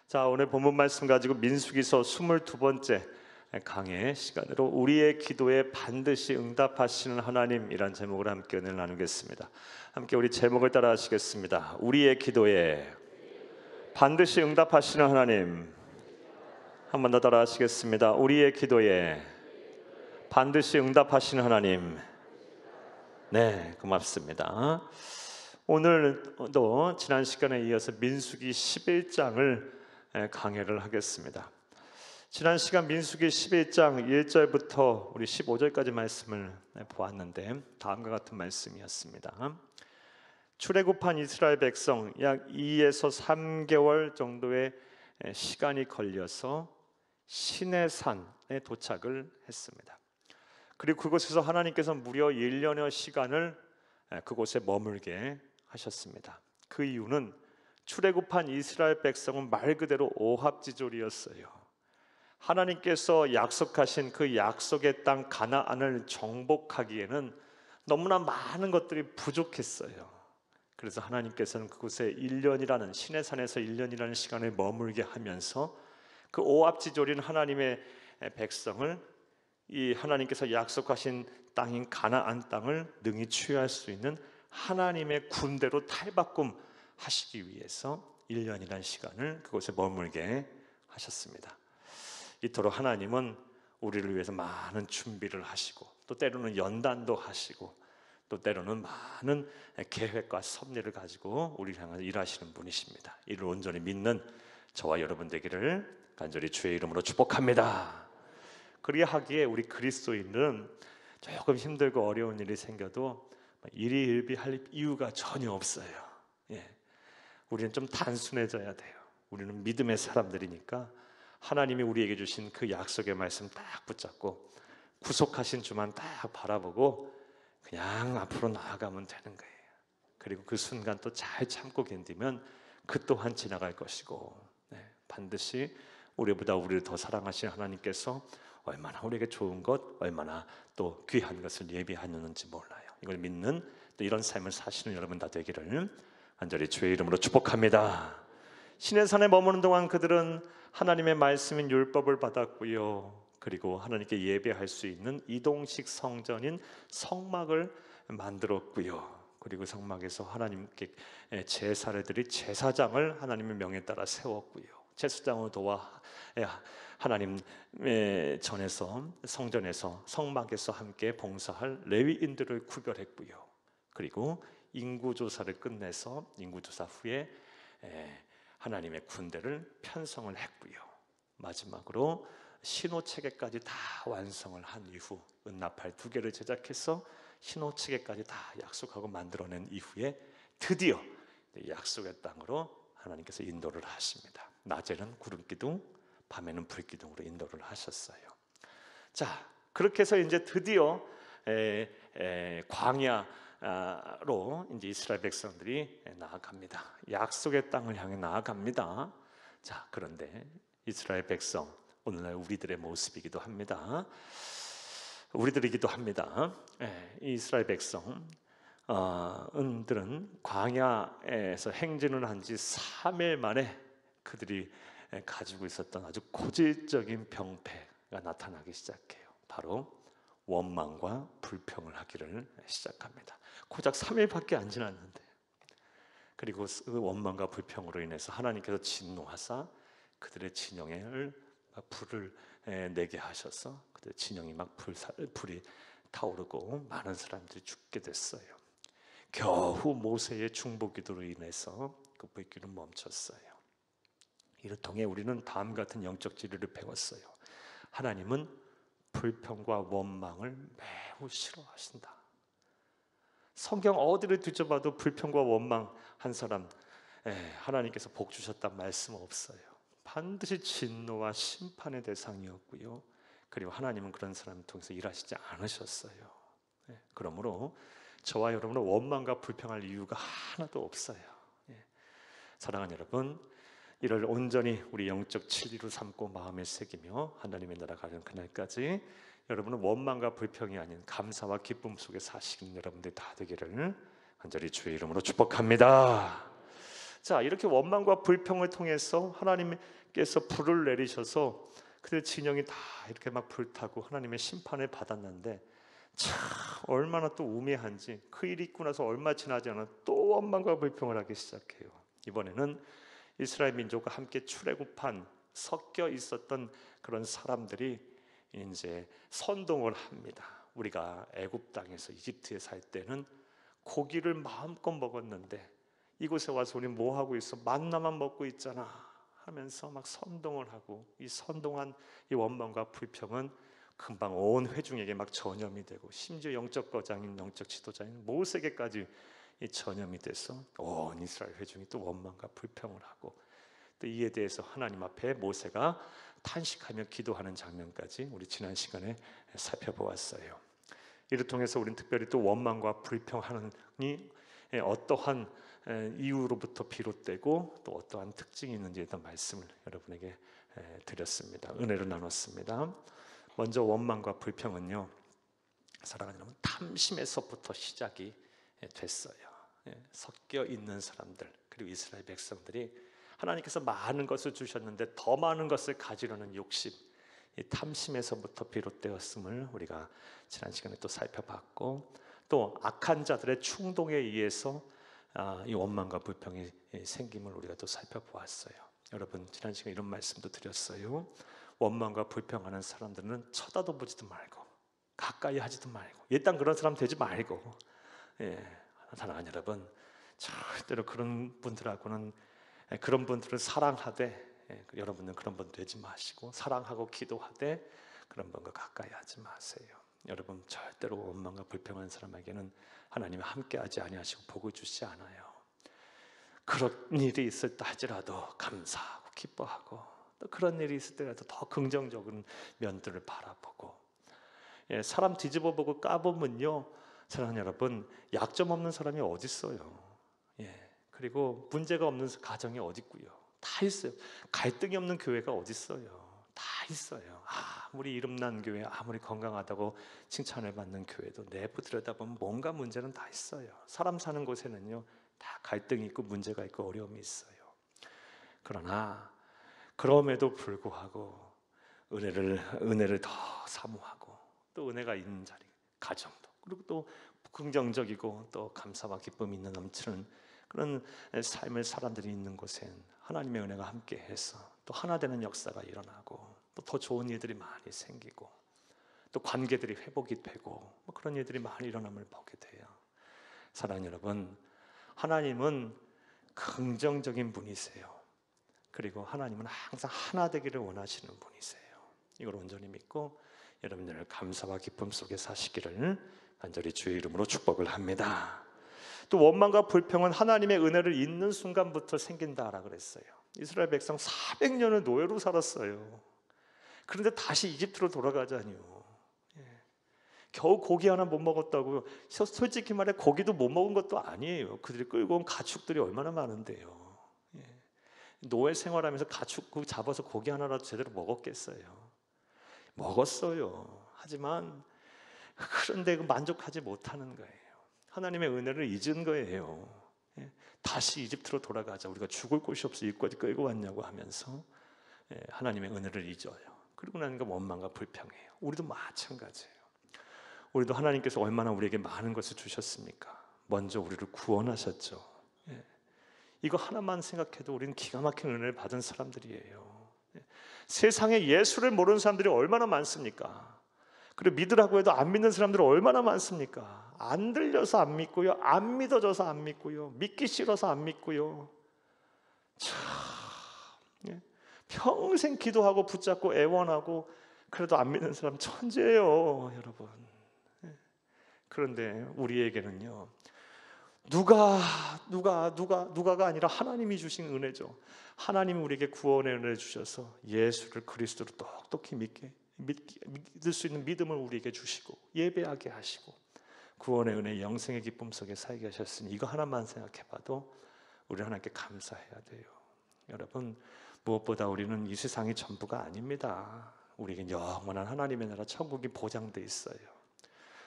자, 오늘 본문 말씀 가지고 민수기서 22번째 강의 시간으로 우리의 기도에 반드시 응답하시는 하나님이란 제목으로 함께 은혜를 나누겠습니다. 함께 우리 제목을 따라 하시겠습니다. 우리의 기도에 반드시 응답하시는 하나님. 한 번 더 따라 하시겠습니다. 우리의 기도에 반드시 응답하시는 하나님. 네, 고맙습니다. 오늘도 지난 시간에 이어서 민수기 11장을 강해를 하겠습니다. 지난 시간 민수기 11장 1절부터 우리 15절까지 말씀을 보았는데 다음과 같은 말씀이었습니다. 출애굽한 이스라엘 백성 약 2에서 3개월 정도의 시간이 걸려서 시내산에 도착을 했습니다. 그리고 그곳에서 하나님께서 무려 1년여 시간을 그곳에 머물게 하셨습니다. 그 이유는 출애굽한 이스라엘 백성은 말 그대로 오합지졸이었어요. 하나님께서 약속하신 그 약속의 땅 가나안을 정복하기에는 너무나 많은 것들이 부족했어요. 그래서 하나님께서는 그곳에 1년이라는 시내산에서 1년이라는 시간을 머물게 하면서 그 오합지졸인 하나님의 백성을 이 하나님께서 약속하신 땅인 가나안 땅을 능히 취할 수 있는 하나님의 군대로 탈바꿈 하시기 위해서 1년이라는 시간을 그곳에 머물게 하셨습니다. 이토록 하나님은 우리를 위해서 많은 준비를 하시고 또 때로는 연단도 하시고 또 때로는 많은 계획과 섭리를 가지고 우리를 향해 일하시는 분이십니다. 이를 온전히 믿는 저와 여러분 되기를 간절히 주의 이름으로 축복합니다. 그리하기에 우리 그리스도인은 조금 힘들고 어려운 일이 생겨도 일희일비할 이유가 전혀 없어요. 우리는 좀 단순해져야 돼요. 우리는 믿음의 사람들이니까 하나님이 우리에게 주신 그 약속의 말씀 딱 붙잡고 구속하신 주만 딱 바라보고 그냥 앞으로 나아가면 되는 거예요. 그리고 그 순간 또 잘 참고 견디면 그 또한 지나갈 것이고, 반드시 우리보다 우리를 더 사랑하신 하나님께서 얼마나 우리에게 좋은 것, 얼마나 또 귀한 것을 예비하였는지 몰라요. 이걸 믿는 또 이런 삶을 사시는 여러분 다 되기를 간절히 주의 이름으로 축복합니다. 시내산에 머무는 동안 그들은 하나님의 말씀인 율법을 받았고요. 그리고 하나님께 예배할 수 있는 이동식 성전인 성막을 만들었고요. 그리고 성막에서 하나님께 제사를 드릴 제사장을 하나님의 명에 따라 세웠고요. 제사장을 도와 하나님 전에서 성전에서 성막에서 함께 봉사할 레위인들을 구별했고요. 그리고 인구조사를 끝내서 인구조사 후에 하나님의 군대를 편성을 했고요. 마지막으로 신호체계까지 다 완성을 한 이후 은나팔 2개를 제작해서 신호체계까지 다 약속하고 만들어낸 이후에 드디어 약속의 땅으로 하나님께서 인도를 하십니다. 낮에는 구름기둥, 밤에는 불기둥으로 인도를 하셨어요. 자, 그렇게 해서 이제 드디어 광야로 이제 이스라엘 백성들이 나아갑니다. 약속의 땅을 향해 나아갑니다. 자, 그런데 이스라엘 백성, 오늘날 우리들의 모습이기도 합니다. 우리들이기도 합니다. 이스라엘 백성들은 광야에서 행진을 한 지 3일 만에 그들이 가지고 있었던 아주 고질적인 병폐가 나타나기 시작해요. 바로 원망과 불평을 하기를 시작합니다. 고작 3일밖에 안 지났는데, 그리고 그 원망과 불평으로 인해서 하나님께서 진노하사 그들의 진영을 불을 내게 하셔서 그들의 진영이 막 불이 타오르고 많은 사람들이 죽게 됐어요. 겨우 모세의 중보기도로 인해서 그 불길은 멈췄어요. 이를 통해 우리는 다음 같은 영적 진리를 배웠어요. 하나님은 불평과 원망을 매우 싫어하신다. 성경 어디를 뒤져봐도 불평과 원망한 사람 하나님께서 복 주셨단 말씀 없어요. 반드시 진노와 심판의 대상이었고요. 그리고 하나님은 그런 사람을 통해서 일하시지 않으셨어요. 그러므로 저와 여러분은 원망과 불평할 이유가 하나도 없어요. 사랑하는 여러분, 이를 온전히 우리 영적 진리로 삼고 마음에 새기며 하나님의 나라 가는 그날까지 여러분은 원망과 불평이 아닌 감사와 기쁨 속에 사시는 여러분들 다 되기를 간절히 주의 이름으로 축복합니다. 자, 이렇게 원망과 불평을 통해서 하나님께서 불을 내리셔서 그들 진영이 다 이렇게 막 불타고 하나님의 심판을 받았는데, 참 얼마나 또 우매한지 그 일이 있고 나서 얼마 지나지 않아 또 원망과 불평을 하기 시작해요. 이번에는 이스라엘 민족과 함께 출애굽한 섞여 있었던 그런 사람들이 이제 선동을 합니다. 우리가 애굽 땅에서 이집트에 살 때는 고기를 마음껏 먹었는데 이곳에 와서 우리 뭐 하고 있어? 만나만 먹고 있잖아 하면서 막 선동을 하고, 이 선동한 이 원망과 불평은 금방 온 회중에게 막 전염이 되고, 심지어 영적 거장인 영적 지도자인 모세에게까지 이 전염이 돼서 온 이스라엘 회중이 또 원망과 불평을 하고, 또 이에 대해서 하나님 앞에 모세가 탄식하며 기도하는 장면까지 우리 지난 시간에 살펴보았어요. 이를 통해서 우리는 특별히 또 원망과 불평하는이 어떠한 이유로부터 비롯되고 또 어떠한 특징이 있는지에 대한 말씀을 여러분에게 드렸습니다. 은혜를 나눴습니다. 먼저 원망과 불평은요, 사랑하는 여러분, 탐심에서부터 시작이 됐어요. 섞여 있는 사람들, 그리고 이스라엘 백성들이 하나님께서 많은 것을 주셨는데 더 많은 것을 가지려는 욕심, 이 탐심에서부터 비롯되었음을 우리가 지난 시간에 또 살펴봤고, 또 악한 자들의 충동에 의해서 이 원망과 불평이 생김을 우리가 또 살펴보았어요. 여러분, 지난 시간에 이런 말씀도 드렸어요. 원망과 불평하는 사람들은 쳐다도 보지도 말고 가까이 하지도 말고, 일단 그런 사람 되지 말고, 사랑하는 여러분, 절대로 그런 분들하고는, 그런 분들을 사랑하되, 여러분은 그런 분 되지 마시고 사랑하고 기도하되 그런 분과 가까이 하지 마세요. 여러분, 절대로 원망과 불평하는 사람에게는 하나님이 함께하지 아니하시고 복을 주시지 않아요. 그런 일이 있을 때 하지라도 감사하고 기뻐하고, 또 그런 일이 있을 때라도 더 긍정적인 면들을 바라보고, 사람 뒤집어보고 까보면요, 사랑하는 여러분, 약점 없는 사람이 어디 있어요? 그리고 문제가 없는 가정이 어디 있고요? 다 있어요. 갈등이 없는 교회가 어디 있어요? 다 있어요. 아무리 이름난 교회, 아무리 건강하다고 칭찬을 받는 교회도 내부 들여다보면 뭔가 문제는 다 있어요. 사람 사는 곳에는요, 다 갈등이 있고 문제가 있고 어려움이 있어요. 그러나 그럼에도 불구하고 은혜를 더 사모하고, 또 은혜가 있는 자리, 가정도, 그리고 또 긍정적이고 또 감사와 기쁨이 있는 넘치는 그런 삶의 사람들이 있는 곳엔 하나님의 은혜가 함께해서 또 하나 되는 역사가 일어나고, 또 더 좋은 일들이 많이 생기고, 또 관계들이 회복이 되고, 그런 일들이 많이 일어남을 보게 돼요. 사랑하는 여러분, 하나님은 긍정적인 분이세요. 그리고 하나님은 항상 하나 되기를 원하시는 분이세요. 이걸 온전히 믿고 여러분들 감사와 기쁨 속에 사시기를 간절히 주의 이름으로 축복을 합니다. 또 원망과 불평은 하나님의 은혜를 잊는 순간부터 생긴다라 그랬어요. 이스라엘 백성 400년을 노예로 살았어요. 그런데 다시 이집트로 돌아가자니요. 겨우 고기 하나 못 먹었다고. 솔직히 말해 고기도 못 먹은 것도 아니에요. 그들이 끌고 온 가축들이 얼마나 많은데요. 노예 생활하면서 가축 잡아서 고기 하나라도 제대로 먹었겠어요? 먹었어요. 하지만 그런데 만족하지 못하는 거예요. 하나님의 은혜를 잊은 거예요. 다시 이집트로 돌아가자. 우리가 죽을 곳이 없어 이곳까지 끌고 왔냐고 하면서 하나님의 은혜를 잊어요. 그리고 나니까 원망과 불평해요. 우리도 마찬가지예요. 우리도 하나님께서 얼마나 우리에게 많은 것을 주셨습니까? 먼저 우리를 구원하셨죠. 이거 하나만 생각해도 우리는 기가 막힌 은혜를 받은 사람들이에요. 세상에 예수를 모르는 사람들이 얼마나 많습니까? 그리고 믿으라고 해도 안 믿는 사람들은 얼마나 많습니까? 안 들려서 안 믿고요, 안 믿어져서 안 믿고요, 믿기 싫어서 안 믿고요. 참, 평생 기도하고 붙잡고 애원하고 그래도 안 믿는 사람 천재예요, 여러분. 그런데 우리에게는요, 누가가 아니라 하나님이 주신 은혜죠. 하나님이 우리에게 구원의 은혜를 주셔서 예수를 그리스도로 똑똑히 믿을 수 있는 믿음을 우리에게 주시고 예배하게 하시고 구원의 은혜, 영생의 기쁨 속에 살게 하셨으니 이거 하나만 생각해봐도 우리 하나님께 감사해야 돼요. 여러분, 무엇보다 우리는 이 세상이 전부가 아닙니다. 우리에겐 영원한 하나님의 나라 천국이 보장돼 있어요.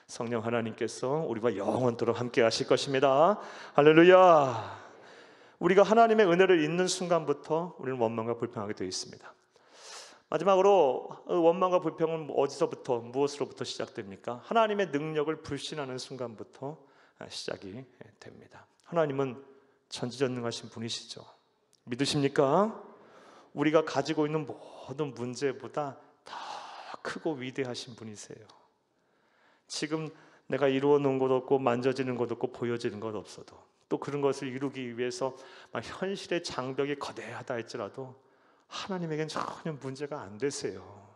성령 하나님께서 우리와 영원토록 함께 하실 것입니다. 할렐루야. 우리가 하나님의 은혜를 잊는 순간부터 우리는 원망과 불평하게 되어 있습니다. 마지막으로 원망과 불평은 어디서부터 무엇으로부터 시작됩니까? 하나님의 능력을 불신하는 순간부터 시작이 됩니다. 하나님은 전지전능하신 분이시죠. 믿으십니까? 우리가 가지고 있는 모든 문제보다 더 크고 위대하신 분이세요. 지금 내가 이루어 놓은 것 없고 만져지는 것 없고 보여지는 것 없어도 또 그런 것을 이루기 위해서 현실의 장벽이 거대하다 할지라도 하나님에겐 전혀 문제가 안 되세요.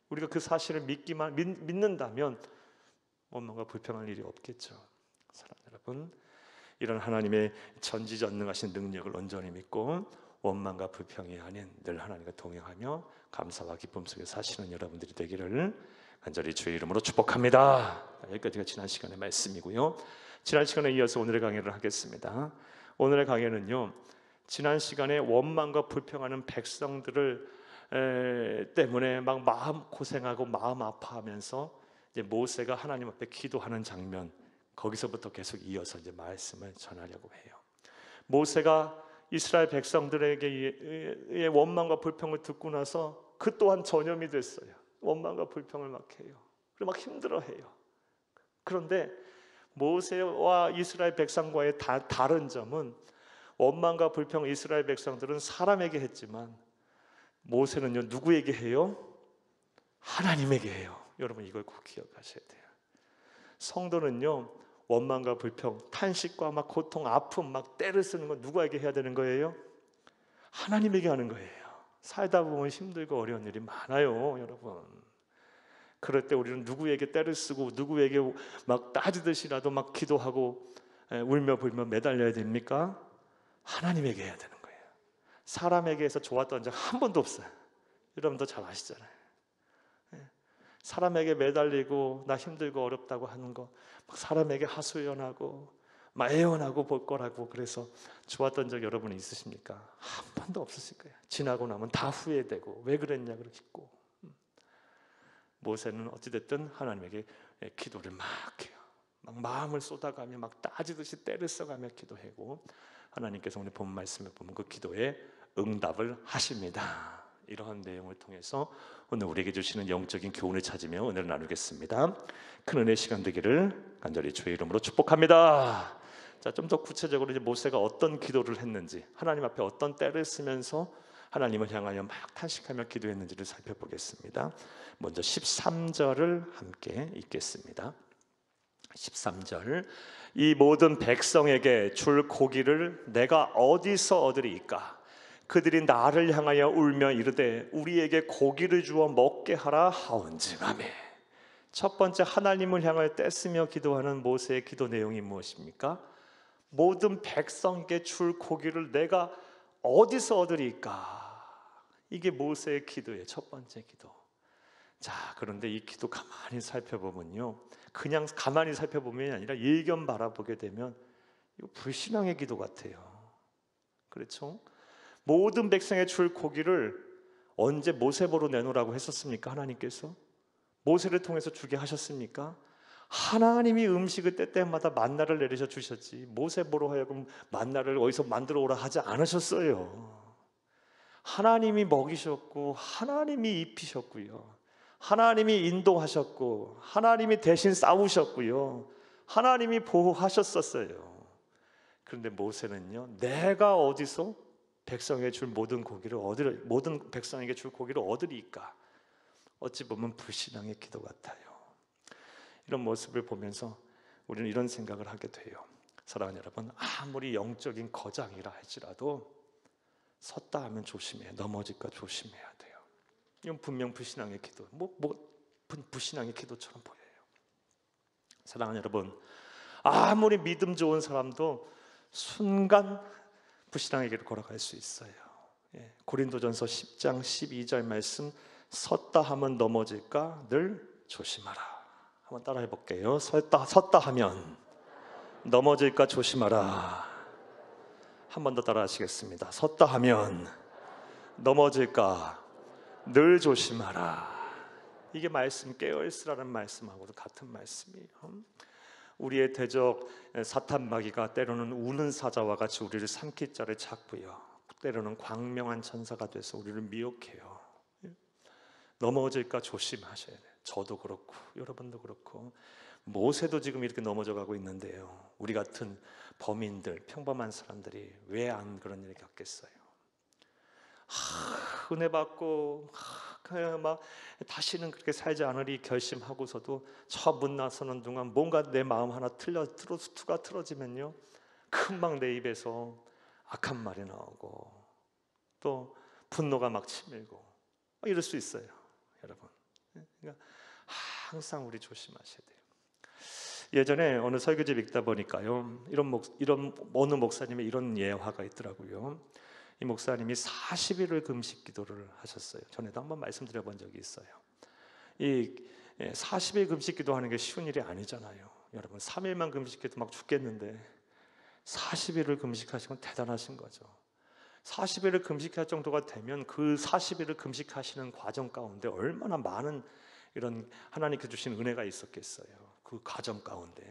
우리가 그 사실을 믿는다면 원망과 불평할 일이 없겠죠. 사랑하는 여러분, 이런 하나님의 전지전능하신 능력을 온전히 믿고 원망과 불평이 아닌 늘 하나님과 동행하며 감사와 기쁨 속에 사시는 여러분들이 되기를 간절히 주의 이름으로 축복합니다. 여기까지가 지난 시간의 말씀이고요. 지난 시간에 이어서 오늘의 강의를 하겠습니다. 오늘의 강의는요, 지난 시간에 원망과 불평하는 백성들을 때문에 막 마음 고생하고 마음 아파하면서 이제 모세가 하나님 앞에 기도하는 장면, 거기서부터 계속 이어서 이제 말씀을 전하려고 해요. 모세가 이스라엘 백성들에게 원망과 불평을 듣고 나서 그 또한 전염이 됐어요. 원망과 불평을 막 해요. 그리고 막 힘들어해요. 그런데 모세와 이스라엘 백성과의 다른 점은 원망과 불평 이스라엘 백성들은 사람에게 했지만 모세는요 누구에게 해요? 하나님에게 해요. 여러분 이걸 꼭 기억하셔야 돼요. 성도는요 원망과 불평, 탄식과 막 고통, 아픔, 막 때를 쓰는 건 누구에게 해야 되는 거예요? 하나님에게 하는 거예요. 살다 보면 힘들고 어려운 일이 많아요, 여러분. 그럴 때 우리는 누구에게 때를 쓰고 누구에게 막 따지듯이라도 막 기도하고 울며 불며 매달려야 됩니까? 하나님에게 해야 되는 거예요. 사람에게 해서 좋았던 적 한 번도 없어요. 여러분도 잘 아시잖아요. 사람에게 매달리고 나 힘들고 어렵다고 하는 거 막 사람에게 하소연하고 막 애원하고 볼 거라고 그래서 좋았던 적 여러분이 있으십니까? 한 번도 없으실 거예요. 지나고 나면 다 후회되고 왜 그랬냐 그러고. 모세는 어찌됐든 하나님에게 기도를 막 해요. 막 마음을 쏟아가며 막 따지듯이 때를 써가며 기도하고 하나님께서 오늘 본 말씀을 보면 그 기도에 응답을 하십니다. 이러한 내용을 통해서 오늘 우리에게 주시는 영적인 교훈을 찾으며 은혜를 나누겠습니다. 큰 은혜 시간 되기를 간절히 주의 이름으로 축복합니다. 자, 좀 더 구체적으로 이제 모세가 어떤 기도를 했는지, 하나님 앞에 어떤 때를 쓰면서 하나님을 향하여 막 탄식하며 기도했는지를 살펴보겠습니다. 먼저 13절을 함께 읽겠습니다. 13절, 이 모든 백성에게 줄 고기를 내가 어디서 얻으리이까? 그들이 나를 향하여 울며 이르되 우리에게 고기를 주어 먹게 하라 하온지라며. 첫 번째 하나님을 향하여 떼쓰며 기도하는 모세의 기도 내용이 무엇입니까? 모든 백성에게 줄 고기를 내가 어디서 얻으리까? 이게 모세의 기도예요. 첫 번째 기도. 자, 그런데 이 기도 가만히 살펴보면요, 그냥 가만히 살펴보면이 아니라 일견 바라보게 되면 이거 불신앙의 기도 같아요. 그렇죠? 모든 백성의 줄 고기를 언제 모세 보러 내놓으라고 했었습니까? 하나님께서 모세를 통해서 주게 하셨습니까? 하나님이 음식을 때때마다 만나를 내리셔 주셨지 모세 보러 하여금 만나를 어디서 만들어 오라 하지 않으셨어요. 하나님이 먹이셨고 하나님이 입히셨고요, 하나님이 인도하셨고 하나님이 대신 싸우셨고요, 하나님이 보호하셨었어요. 그런데 모세는요, 내가 어디서 백성에게 줄 모든 백성에게 줄 고기를 얻으리까? 어찌 보면 불신앙의 기도 같아요. 이런 모습을 보면서 우리는 이런 생각을 하게 돼요. 사랑하는 여러분, 아무리 영적인 거장이라 할지라도 섰다 하면 조심해요. 넘어질까 조심해야 돼요. 이건 분명 불신앙의 기도, 불신앙의 기도처럼 보여요. 사랑하는 여러분, 아무리 믿음 좋은 사람도 순간 불신앙의 길을 걸어갈 수 있어요. 고린도전서 10장 12절 말씀, 섰다 하면 넘어질까 늘 조심하라. 한번 따라해 볼게요. 섰다 하면 넘어질까 조심하라. 한 번 더 따라 하시겠습니다. 섰다 하면 넘어질까 늘 조심하라. 이게 말씀 깨어있으라는 말씀하고도 같은 말씀이에요. 우리의 대적 사탄 마귀가 때로는 우는 사자와 같이 우리를 삼킬 자를 찾고요, 때로는 광명한 천사가 돼서 우리를 미혹해요. 넘어질까 조심하셔야 돼요. 저도 그렇고 여러분도 그렇고 모세도 지금 이렇게 넘어져 가고 있는데요, 우리 같은 범인들, 평범한 사람들이 왜 안 그런 일을 겪겠어요? 은혜 받고 막 다시는 그렇게 살지 않으리 결심하고서도 저 문 나서는 동안 뭔가 내 마음 하나 투가 틀어지면요, 금방 내 입에서 악한 말이 나오고 또 분노가 막 치밀고 이럴 수 있어요, 여러분. 그러니까 항상 우리 조심하셔야 돼요. 예전에 어느 설교집 읽다 보니까요, 이런 어느 목사님의 이런 예화가 있더라고요. 이 목사님이 40일을 금식 기도를 하셨어요. 전에도 한번 말씀드려 본 적이 있어요. 이 40일 금식 기도하는 게 쉬운 일이 아니잖아요. 여러분 3일만 금식해도 막 죽겠는데 40일을 금식하시면 대단하신 거죠. 40일을 금식할 정도가 되면 그 40일을 금식하시는 과정 가운데 얼마나 많은 이런 하나님께서 주신 은혜가 있었겠어요. 그 과정 가운데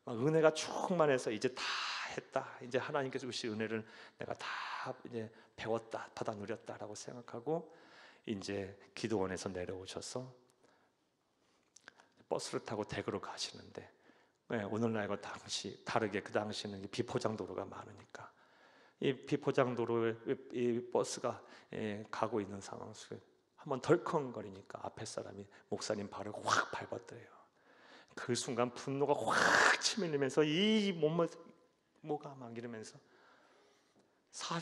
막 은혜가 충만해서 이제 다 했다, 이제 하나님께서 주신 은혜를 내가 다 이제 배웠다, 받아 누렸다라고 생각하고 이제 기도원에서 내려오셔서 버스를 타고 댁으로 가시는데, 오늘날과 다르게 그 당시에는 비포장도로가 많으니까 이 비포장도로에 이 버스가 가고 있는 상황 속에 한번 덜컹거리니까 앞에 사람이 목사님 발을 확 밟았대요. 그 순간 분노가 확 치밀리면서 이 뭐가 막 이러면서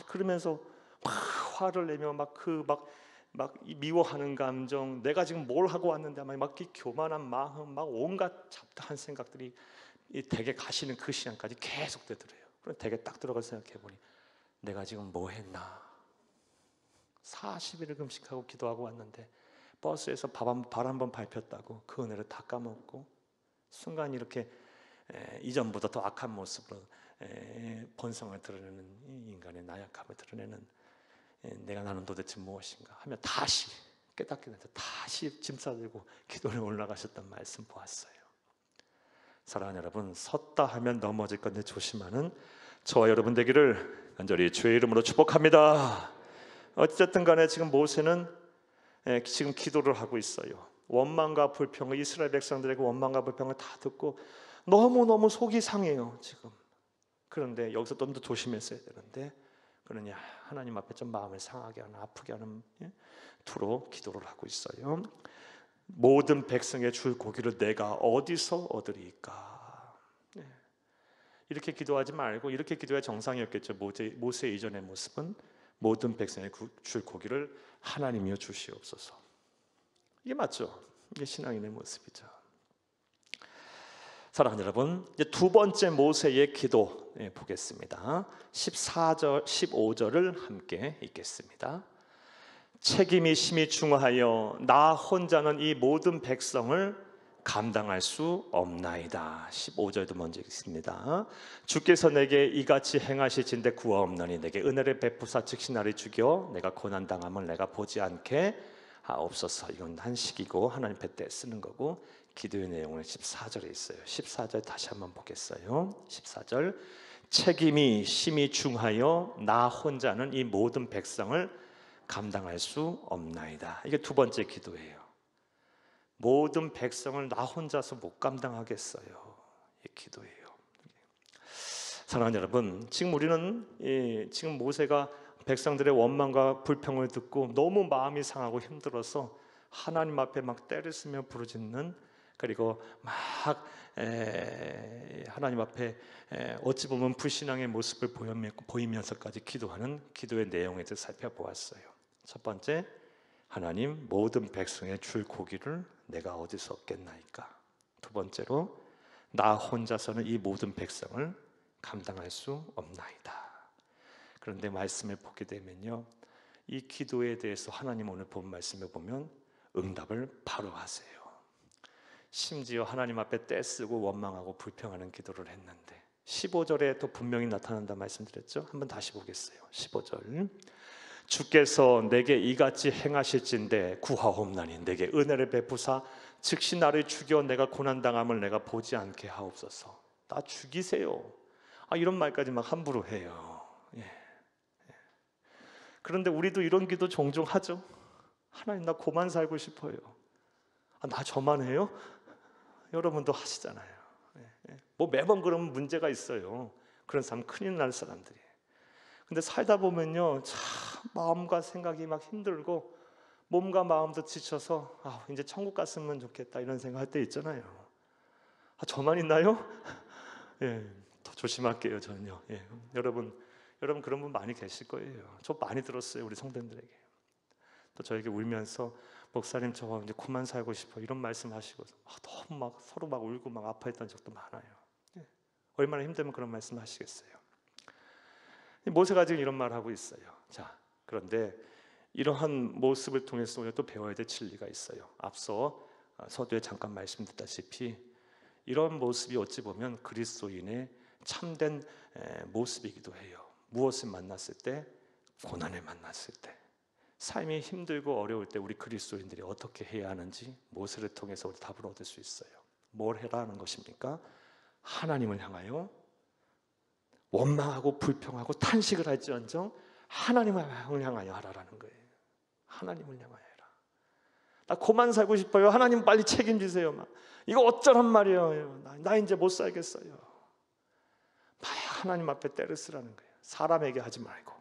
그러면서 막 화를 내며 막 미워하는 감정, 내가 지금 뭘 하고 왔는데 막 이 교만한 마음, 막 온갖 잡다한 생각들이 이 댁에 가시는 그 시간까지 계속 되더래요. 그럼 댁에 딱 들어가서 생각해 보니 내가 지금 뭐 했나? 40일을 금식하고 기도하고 왔는데 버스에서 발 한 번 밟혔다고 그 은혜를 다 까먹고 순간 이렇게 이전보다 더 악한 모습으로 본성을 드러내는 이 인간의 나약함을 드러내는, 나는 도대체 무엇인가 하며 다시 깨닫게 돼서 다시 짐 싸들고 기도를 올라가셨던 말씀 보았어요. 사랑하는 여러분, 섰다 하면 넘어질 건데 조심하는 저와 여러분 되기를 간절히 주의 이름으로 축복합니다. 어쨌든 간에 지금 모세는 지금 기도를 하고 있어요. 원망과 불평을, 이스라엘 백성들에게 원망과 불평을 다 듣고 너무너무 속이 상해요 지금. 그런데 여기서 좀 더 조심했어야 되는데, 그러냐, 하나님 앞에 좀 마음을 상하게 하는, 아프게 하는 투로 기도를 하고 있어요. 모든 백성의 줄 고기를 내가 어디서 얻으리까? 이렇게 기도하지 말고 이렇게 기도해야 정상이었겠죠. 모세 이전의 모습은 모든 백성의 줄 고기를 하나님이여 주시옵소서. 이게 맞죠? 이게 신앙인의 모습이죠. 사랑하는 여러분, 이제 두 번째 모세의 기도 보겠습니다. 14절, 15절을 함께 읽겠습니다. 책임이 심히 중하여 나 혼자는 이 모든 백성을 감당할 수 없나이다. 15절도 먼저 읽습니다. 주께서 내게 이같이 행하실진대 구하옵나니 내게 은혜를 베푸사 즉시 나를 죽여 내가 고난당함을 내가 보지 않게 하옵소서. 이건 한식이고 하나님 때 쓰는 거고, 기도의 내용은 14절에 있어요. 14절 다시 한번 보겠어요. 14절, 책임이 심히 중하여 나 혼자는 이 모든 백성을 감당할 수 없나이다. 이게 두 번째 기도예요. 모든 백성을 나 혼자서 못 감당하겠어요. 이 기도예요. 사랑하는 여러분, 지금 우리는 지금 모세가 백성들의 원망과 불평을 듣고 너무 마음이 상하고 힘들어서 하나님 앞에 막 때를 쓰며 부르짖는, 그리고 막 하나님 앞에 어찌 보면 불신앙의 모습을 보이면서까지 기도하는 기도의 내용에 대해서 살펴보았어요. 첫 번째, 하나님, 모든 백성의 줄 고기를 내가 어디서 얻겠나이까? 두 번째로, 나 혼자서는 이 모든 백성을 감당할 수 없나이다. 그런데 말씀을 보게 되면요, 이 기도에 대해서 하나님 오늘 본 말씀을 보면 응답을 바로 하세요. 심지어 하나님 앞에 떼쓰고 원망하고 불평하는 기도를 했는데 15절에 또 분명히 나타난다 말씀드렸죠. 한번 다시 보겠어요. 15절, 주께서 내게 이같이 행하실진대 구하옵나니 내게 은혜를 베푸사 즉시 나를 죽여 내가 고난당함을 내가 보지 않게 하옵소서. 나 죽이세요. 이런 말까지 막 함부로 해요. 예. 그런데 우리도 이런 기도 종종 하죠. 하나님, 나 고만 살고 싶어요. 나 저만 해요? 여러분도 하시잖아요. 뭐 매번 그러면 문제가 있어요. 그런 사람 큰일 날 사람들이. 근데 살다 보면요, 참 마음과 생각이 막 힘들고 몸과 마음도 지쳐서 이제 천국 갔으면 좋겠다 이런 생각할 때 있잖아요. 저만 있나요? 예, 더 조심할게요 저는요. 예, 여러분 그런 분 많이 계실 거예요. 저 많이 들었어요, 우리 성도님들에게. 또 저에게 울면서 목사님 저 이제 그만 살고 싶어 이런 말씀하시고 너무 막 서로 막 울고 막 아파했던 적도 많아요. 예, 얼마나 힘들면 그런 말씀하시겠어요. 모세가 지금 이런 말 하고 있어요. 자, 그런데 이러한 모습을 통해서 우리가 또 배워야 될 진리가 있어요. 앞서 서두에 잠깐 말씀드렸다시피 이런 모습이 어찌 보면 그리스도인의 참된 모습이기도 해요. 무엇을 만났을 때? 고난을 만났을 때, 삶이 힘들고 어려울 때 우리 그리스도인들이 어떻게 해야 하는지 모세를 통해서 우리 답을 얻을 수 있어요. 뭘 해라 하는 것입니까? 하나님을 향하여 원망하고 불평하고 탄식을 할지언정 하나님을 향하여 하라라는 거예요. 하나님을 향하여 해라. 나 그만 살고 싶어요. 하나님 빨리 책임지세요. 막. 이거 어쩌란 말이에요. 나 이제 못 살겠어요. 막 하나님 앞에 때를 쓰라는 거예요. 사람에게 하지 말고.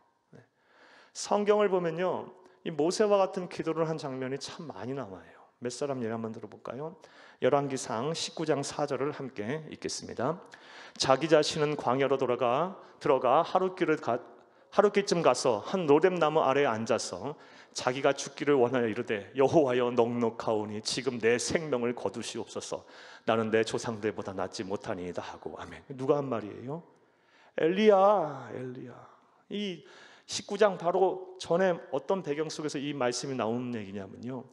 성경을 보면요, 이 모세와 같은 기도를 한 장면이 참 많이 나와요. 몇 사람 예를 한번 들어볼까요? 열왕기상 19장 4절을 함께 읽겠습니다. 자기 자신은 광야로 들어가 하룻길쯤 가서 한 로뎀나무 아래에 앉아서 자기가 죽기를 원하여 이르되 여호와여 넉넉하오니 지금 내 생명을 거두시옵소서. 나는 내 조상들보다 낫지 못하니이다 하고. 아멘. 누가 한 말이에요? 엘리야. 이 19장 바로 전에 어떤 배경 속에서 이 말씀이 나오는 얘기냐면요,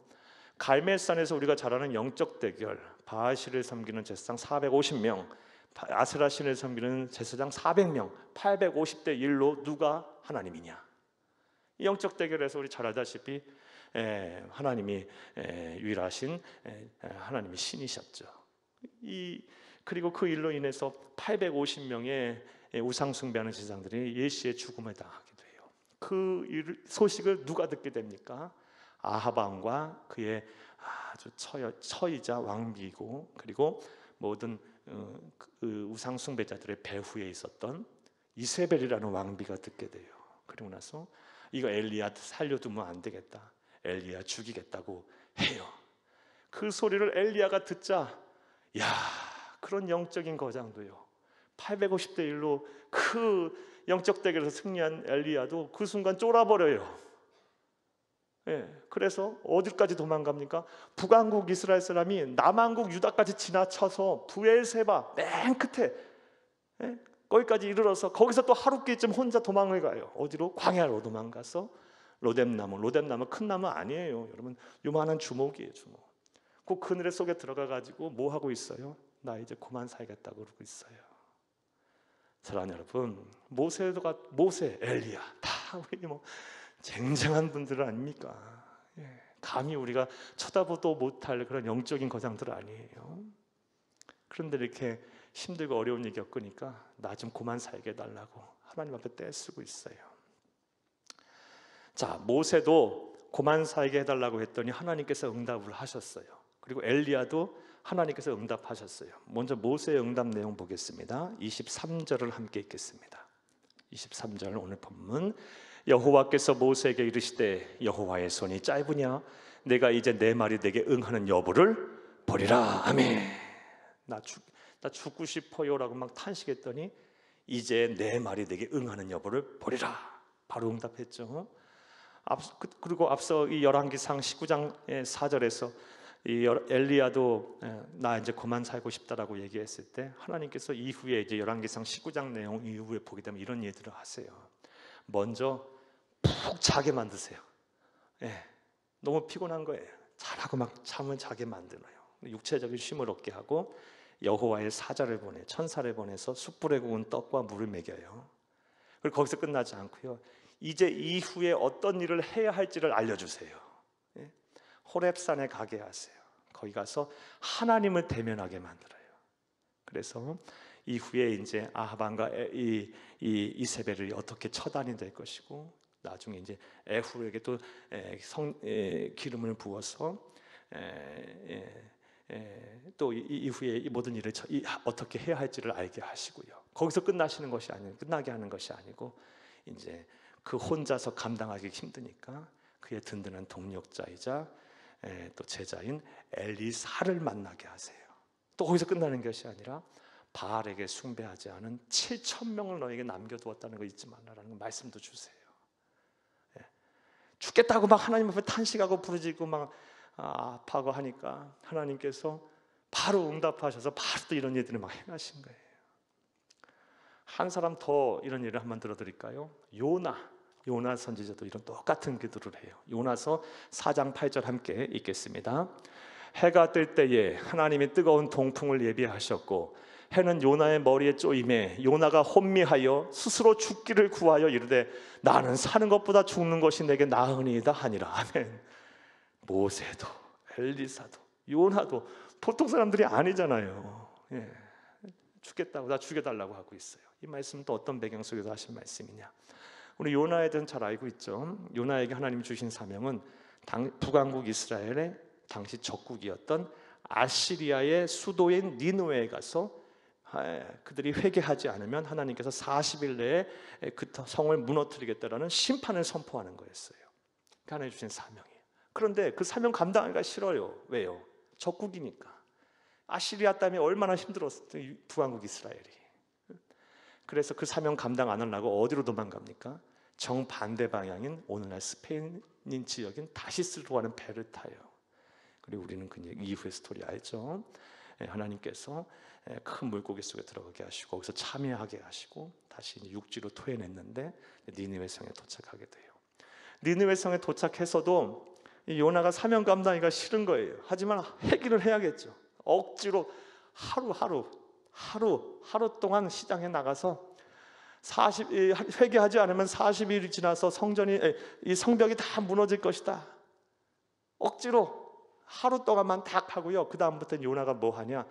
갈멜산에서 우리가 잘 아는 영적 대결, 바알신을 섬기는 제사장 450명, 아세라 신을 섬기는 제사장 400명, 850대 1로 누가 하나님이냐. 이 영적 대결에서 우리 잘 알다시피 하나님이 유일하신 하나님이 신이셨죠. 그리고 그 일로 인해서 850명의 우상 숭배하는 제사장들이 예시의 죽음을 당하기도 해요. 그 소식을 누가 듣게 됩니까? 아합 왕과 그의 아주 처이자 왕비이고 그리고 모든 그 우상 숭배자들의 배후에 있었던 이세벨이라는 왕비가 듣게 돼요. 그리고 나서 이거 엘리야 살려두면 안 되겠다, 엘리야 죽이겠다고 해요. 그 소리를 엘리야가 듣자, 야, 그런 영적인 거장도요, 850대 1로 그 영적 대결에서 승리한 엘리야도 그 순간 쫄아버려요. 그래서 어디까지 도망갑니까? 북왕국 이스라엘 사람이 남왕국 유다까지 지나쳐서 부엘세바 맨 끝에 거기까지 이르러서 거기서 또 하룻길쯤 혼자 도망을 가요. 어디로? 광야로 도망가서 로뎀나무 큰 나무 아니에요 여러분, 요만한 주먹이에요, 주먹. 그 그늘 속에 들어가 가지고 뭐 하고 있어요? 나 이제 그만 살겠다고 그러고 있어요. 사랑하는 여러분, 모세, 엘리야 다 우리 뭐 쟁쟁한 분들 아닙니까? 감히 우리가 쳐다보도 못할 그런 영적인 거장들 아니에요. 그런데 이렇게 힘들고 어려운 일이 겪으니까 나 좀 그만 살게 해달라고 하나님 앞에 떼쓰고 있어요. 자, 모세도 그만 살게 해달라고 했더니 하나님께서 응답을 하셨어요. 그리고 엘리야도 하나님께서 응답하셨어요. 먼저 모세의 응답 내용 보겠습니다. 23절을 함께 읽겠습니다. 23절 오늘 본문. 여호와께서 모세에게 이르시되 여호와의 손이 짧으냐? 내가 이제 내 말이 내게 응하는 여부를 보리라. 아멘. 나 죽고 싶어요라고 막 탄식했더니 이제 내 말이 내게 응하는 여부를 보리라. 바로 응답했죠. 그리고 앞서 이 열왕기상 19장 4절에서 이 엘리야도 나 이제 그만 살고 싶다라고 얘기했을 때 하나님께서 이후에 이제 열왕기상 19장 내용 이후에 보게 되면 이런 얘기들을 하세요. 먼저 푹 자게 만드세요. 너무 피곤한 거예요. 자라고 막 잠을 자게 만들어요. 육체적인 쉼을 얻게 하고 여호와의 사자를 천사를 보내서 숯불에 구운 떡과 물을 먹여요. 그리고 거기서 끝나지 않고요, 이제 이후에 어떤 일을 해야 할지를 알려주세요. 호렙산에 가게 하세요. 거기 가서 하나님을 대면하게 만들어요. 그래서 이후에 이제 아합왕과 이세벨을 어떻게 처단이 될 것이고, 나중에 이제 에후에게 또 기름을 부어서 또 이후에 이 모든 일을 어떻게 해야 할지를 알게 하시고요. 거기서 끝나게 하는 것이 아니고, 이제 그 혼자서 감당하기 힘드니까 그의 든든한 동력자이자 또 제자인 엘리사를 만나게 하세요. 또 거기서 끝나는 것이 아니라 바알에게 숭배하지 않은 7,000명을 너에게 남겨두었다는 거 잊지 말라라는 말씀도 주세요. 죽겠다고 막 하나님 앞에 탄식하고 부르짖고 막 아파하고 하니까 하나님께서 바로 응답하셔서 바로 또 이런 일들을 막 행하신 거예요. 한 사람 더 이런 일을 한번 들어드릴까요? 요나 선지자도 이런 똑같은 기도를 해요. 요나서 4장 8절 함께 읽겠습니다. 해가 뜰 때에 하나님이 뜨거운 동풍을 예비하셨고 해는 요나의 머리에 쪼임에 요나가 혼미하여 스스로 죽기를 구하여 이르되 나는 사는 것보다 죽는 것이 내게 나으니이다 하니라. 아멘. 모세도 엘리사도 요나도 보통 사람들이 아니잖아요. 죽겠다고, 나 죽여달라고 하고 있어요. 이 말씀은 또 어떤 배경 속에서 하신 말씀이냐? 우리 요나에 대해서는 잘 알고 있죠. 요나에게 하나님이 주신 사명은 북왕국 이스라엘의 당시 적국이었던 아시리아의 수도인 니느웨에 가서 그들이 회개하지 않으면 하나님께서 40일 내에 그 성을 무너뜨리겠다라는 심판을 선포하는 거였어요. 하나님 주신 사명이에요. 그런데 그 사명 감당하기가 싫어요. 왜요? 적국이니까. 아시리아 때문에 얼마나 힘들었어요, 북왕국 이스라엘이. 그래서 그 사명 감당 안 하려고 어디로 도망갑니까? 정반대 방향인 오늘날 스페인인 지역인 다시스로 가는 배를 타요. 그리고 우리는 그 이후의 스토리 알죠? 하나님께서 큰 물고기 속에 들어가게 하시고 거기서 참여하게 하시고 다시 육지로 토해냈는데 니느웨 성에 도착하게 돼요. 니느웨 성에 도착해서도 이 요나가 사명 감당하기가 싫은 거예요. 하지만 회개를 해야겠죠. 억지로 하루 동안 시장에 나가서 회개하지 않으면 40일이 지나서 이 성벽이 다 무너질 것이다. 억지로 하루 동안만 딱 하고요. 그 다음부터는 요나가 뭐 하냐?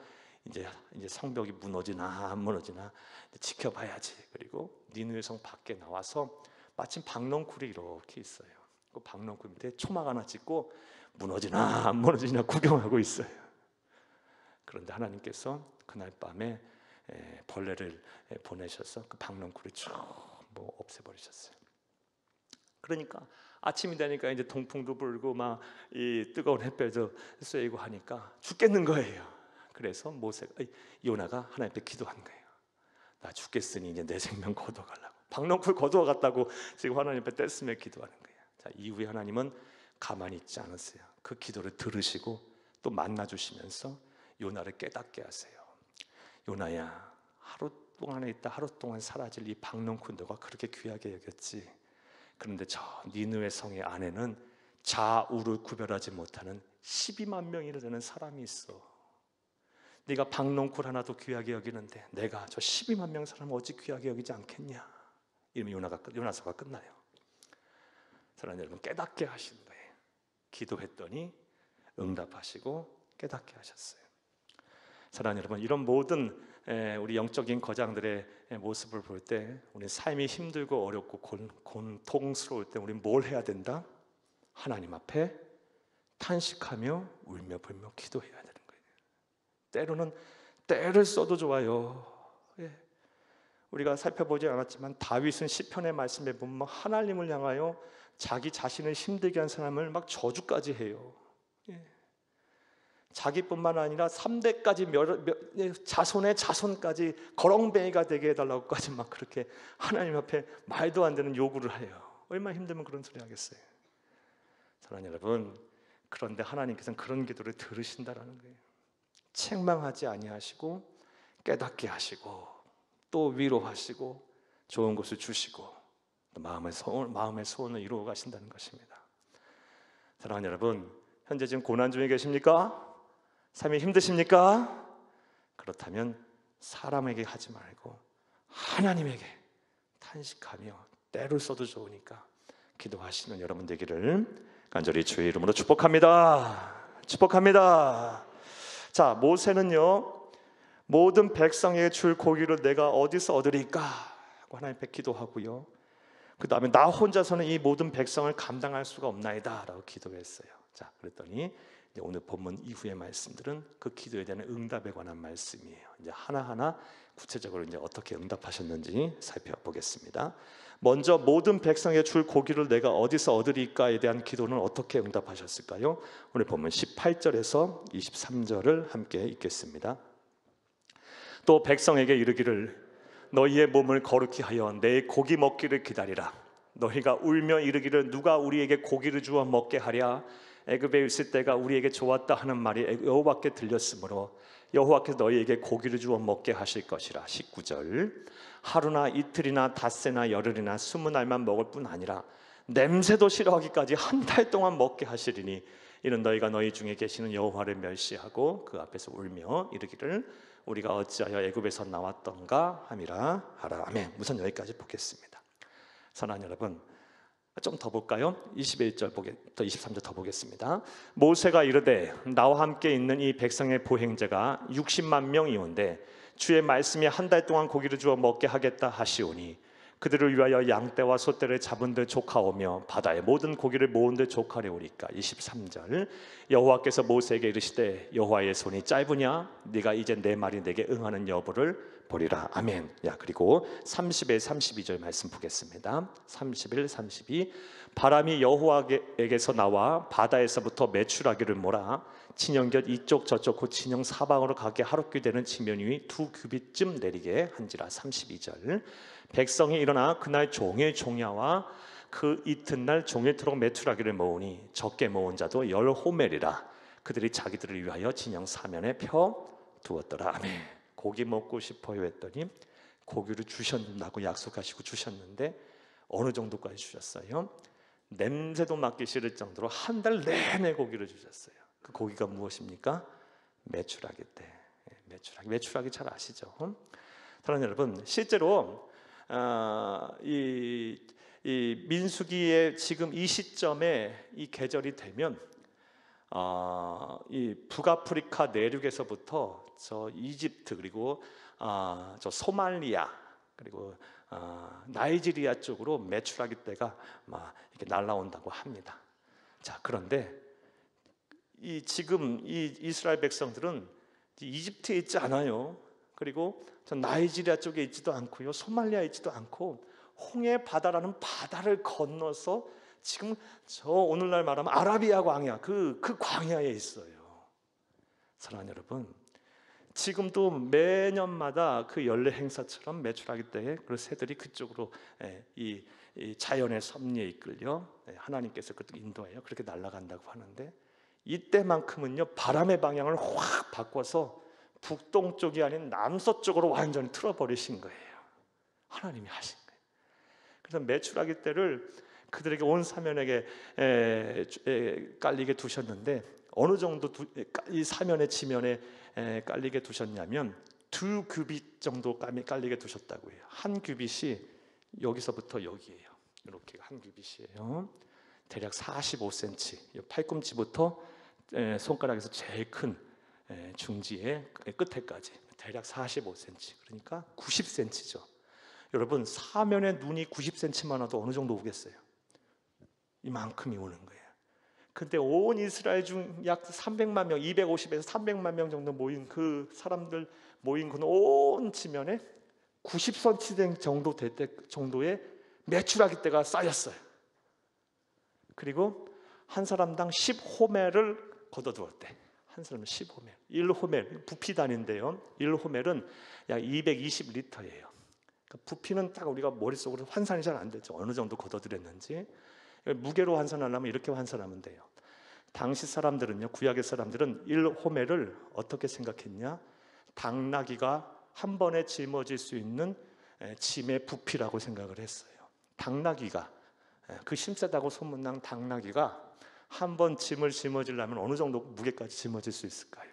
이제 성벽이 무너지나 안 무너지나 지켜봐야지. 그리고 니느웨 성 밖에 나와서 마침 박넝쿨이 이렇게 있어요. 그 박넝쿨 밑에 초막 하나 짓고 무너지나 안 무너지나 구경하고 있어요. 그런데 하나님께서 그날 밤에 벌레를 보내셔서 그 박넝쿨을 쭉 없애버리셨어요. 그러니까 아침이 되니까 이제 동풍도 불고 막 이 뜨거운 햇볕도 쐬고 하니까 죽겠는 거예요. 그래서 요나가 하나님 앞에 기도한 거예요. 나 죽겠으니 이제 내 생명 거둬가려고. 박넝쿨 거두어갔다고 지금 하나님 앞에 떼쓰며 기도하는 거예요. 자, 이후에 하나님은 가만히 있지 않았어요. 그 기도를 들으시고 또 만나주시면서 요나를 깨닫게 하세요. 요나야, 하루 동안에 있다 하루 동안 사라질 이 박넝쿨 너가 그렇게 귀하게 여겼지. 그런데 저 니느웨 성의 안에는 좌우를 구별하지 못하는 12만 명이나 되는 사람이 있어. 네가 박넝쿨 하나도 귀하게 여기는데 내가 저 12만 명 사람을 어찌 귀하게 여기지 않겠냐. 이러면 요나서가 끝나요. 사랑하는 여러분, 깨닫게 하신 거예요. 기도했더니 응답하시고 깨닫게 하셨어요. 사랑하는 여러분, 이런 모든 우리 영적인 거장들의 모습을 볼 때 우리 삶이 힘들고 어렵고 고통스러울 때 우리는 뭘 해야 된다? 하나님 앞에 탄식하며 울며 불며 기도해야 되는 거예요. 때로는 때를 써도 좋아요. 우리가 살펴보지 않았지만 다윗은 시편의 말씀에 보면 하나님을 향하여 자기 자신을 힘들게 한 사람을 막 저주까지 해요. 자기뿐만 아니라 3대까지 자손의 자손까지 거렁뱅이가 되게 해달라고까지 막 그렇게 하나님 앞에 말도 안 되는 요구를 해요. 얼마나 힘들면 그런 소리 하겠어요. 사랑하는 여러분, 그런데 하나님께서는 그런 기도를 들으신다라는 거예요. 책망하지 아니하시고 깨닫게 하시고 또 위로하시고 좋은 것을 주시고 또 마음의 소원을 이루어 가신다는 것입니다. 사랑하는 여러분, 현재 지금 고난 중에 계십니까? 삶이 힘드십니까? 그렇다면 사람에게 하지 말고 하나님에게 탄식하며 때를 써도 좋으니까 기도하시는 여러분 되기를 간절히 주의 이름으로 축복합니다. 축복합니다. 자, 모세는요, 모든 백성에게 줄 고기를 내가 어디서 얻으리까 하고 하나님께 기도하고요, 그 다음에 나 혼자서는 이 모든 백성을 감당할 수가 없나이다 라고 기도했어요. 자, 그랬더니 이제 오늘 본문 이후의 말씀들은 그 기도에 대한 응답에 관한 말씀이에요. 이제 하나하나 구체적으로 이제 어떻게 응답하셨는지 살펴보겠습니다. 먼저 모든 백성에게 줄 고기를 내가 어디서 얻으리까에 대한 기도는 어떻게 응답하셨을까요? 오늘 본문 18절에서 23절을 함께 읽겠습니다. 또 백성에게 이르기를 너희의 몸을 거룩히 하여 내 고기 먹기를 기다리라. 너희가 울며 이르기를 누가 우리에게 고기를 주어 먹게 하랴. 애굽에 있을 때가 우리에게 좋았다 하는 말이 여호와께 들렸으므로 여호와께서 너희에게 고기를 주어 먹게 하실 것이라. 19절 하루나 이틀이나 닷새나 열흘이나 20날만 먹을 뿐 아니라 냄새도 싫어하기까지 한 달 동안 먹게 하시리니 이는 너희가 너희 중에 계시는 여호와를 멸시하고 그 앞에서 울며 이르기를 우리가 어찌하여 애굽에서 나왔던가 함이라 하라. 아멘. 우선 여기까지 보겠습니다. 사랑하는 여러분, 좀 더 볼까요? 21절 더 23절 더 보겠습니다. 모세가 이르되 나와 함께 있는 이 백성의 보행자가 60만 명이온데 주의 말씀이 한 달 동안 고기를 주어 먹게 하겠다 하시오니 그들을 위하여 양떼와 소떼를 잡은 듯 조카오며 바다의 모든 고기를 모은 듯 조카려오리까. 23절 여호와께서 모세에게 이르시되 여호와의 손이 짧으냐 네가 이제 내 말이 내게 응하는 여부를 보리라. 아멘. 야, 그리고 30일 32절 말씀 보겠습니다. 31, 32 바람이 여호와에게서 나와 바다에서부터 메추라기를 몰아 진영곁 이쪽 저쪽 곧 진영 사방으로 가게 하루끼 되는 지면 위에 2규빗쯤 내리게 한지라. 32절 백성이 일어나 그날 종일 종야와 그 이튿날 종일토록 메추라기를 모으니 적게 모은 자도 10호멜이라. 그들이 자기들을 위하여 진영 사면에 펴 두었더라. 아멘. 고기 먹고 싶어요 했더니 고기를 주신다고 약속하시고 주셨는데 어느 정도까지 주셨어요? 냄새도 맡기 싫을 정도로 한 달 내내 고기를 주셨어요. 그 고기가 무엇입니까? 메추라기 때. 메추라기 잘 아시죠? 사랑하는 여러분, 실제로 이 민수기의 지금 이 시점에 이 계절이 되면 이 북아프리카 내륙에서부터 저 이집트 그리고 저 소말리아 그리고 나이지리아 쪽으로 메추라기 떼가 막 이렇게 날라온다고 합니다. 자, 그런데 지금 이 이스라엘 백성들은 이집트에 있지 않아요. 그리고 저 나이지리아 쪽에 있지도 않고요, 소말리아에 있지도 않고 홍해 바다라는 바다를 건너서 지금 저 오늘날 말하면 아라비아 광야 그 광야에 있어요. 사랑하는 여러분, 지금도 매년마다 그 연례 행사처럼 메추라기 때에 그 새들이 그쪽으로 이 자연의 섭리에 이끌려 하나님께서 그쪽 인도해요. 그렇게 날아간다고 하는데 이때만큼은요 바람의 방향을 확 바꿔서 북동쪽이 아닌 남서쪽으로 완전히 틀어버리신 거예요. 하나님이 하신 거예요. 그래서 메추라기 떼를 그들에게 온 사면에게 깔리게 두셨는데 어느 정도 이 사면의 지면에 깔리게 두셨냐면 2규빗 정도 깔리게 두셨다고 해요. 한 규빗이 여기서부터 여기예요. 이렇게 한 규빗이에요. 대략 45cm, 팔꿈치부터 손가락에서 제일 큰 중지의 끝에까지 대략 45cm, 그러니까 90cm죠. 여러분, 사면에 눈이 90cm만 와도 어느 정도 오겠어요? 이만큼이 오는 거예요. 근데 온 이스라엘 중 약 300만 명, 250에서 300만 명 정도 모인 그 사람들 모인 그 온 지면에 90cm 정도 될 때 정도의 메추라기 떼가 쌓였어요. 그리고 한 사람당 10호멜을 걷어두었대. 한 사람은 10호멜, 1호멜 부피 단위인데요. 1호멜은 약 220리터예요. 그러니까 부피는 딱 우리가 머릿속으로 환산이 잘 안 되죠. 어느 정도 걷어들였는지. 무게로 환산하려면 이렇게 환산하면 돼요. 당시 사람들은요, 구약의 사람들은 1호멜을 어떻게 생각했냐? 당나귀가 한 번에 짊어질 수 있는 짐의 부피라고 생각을 했어요. 당나귀가 그 힘세다고 소문난 당나귀가 한 번 짐을 짊어지려면 어느 정도 무게까지 짊어질 수 있을까요?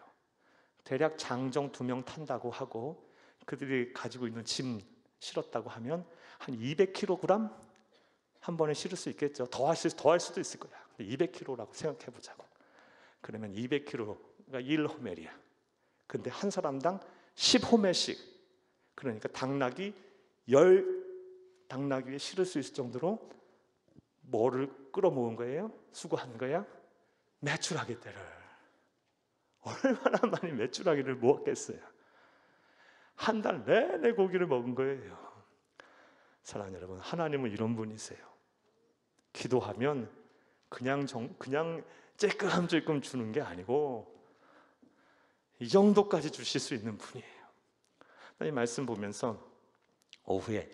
대략 장정 2명 탄다고 하고 그들이 가지고 있는 짐 실었다고 하면 한 200kg 한 번에 실을 수 있겠죠. 더 할 수도 있을 거야. 200kg라고 생각해 보자고. 그러면 200kg가 1호멜이야. 근데 한 사람당 10호멜씩, 그러니까 당나귀 10당나귀에 실을 수 있을 정도로 뭐를 끌어모은 거예요? 수고한 거야? 메추라기 떼를. 얼마나 많이 메추라기를 모았겠어요? 한 달 내내 고기를 먹은 거예요. 사랑하는 여러분, 하나님은 이런 분이세요. 기도하면 그냥 찔끔찔끔 주는 게 아니고 이 정도까지 주실 수 있는 분이에요. 이 말씀 보면서 오후에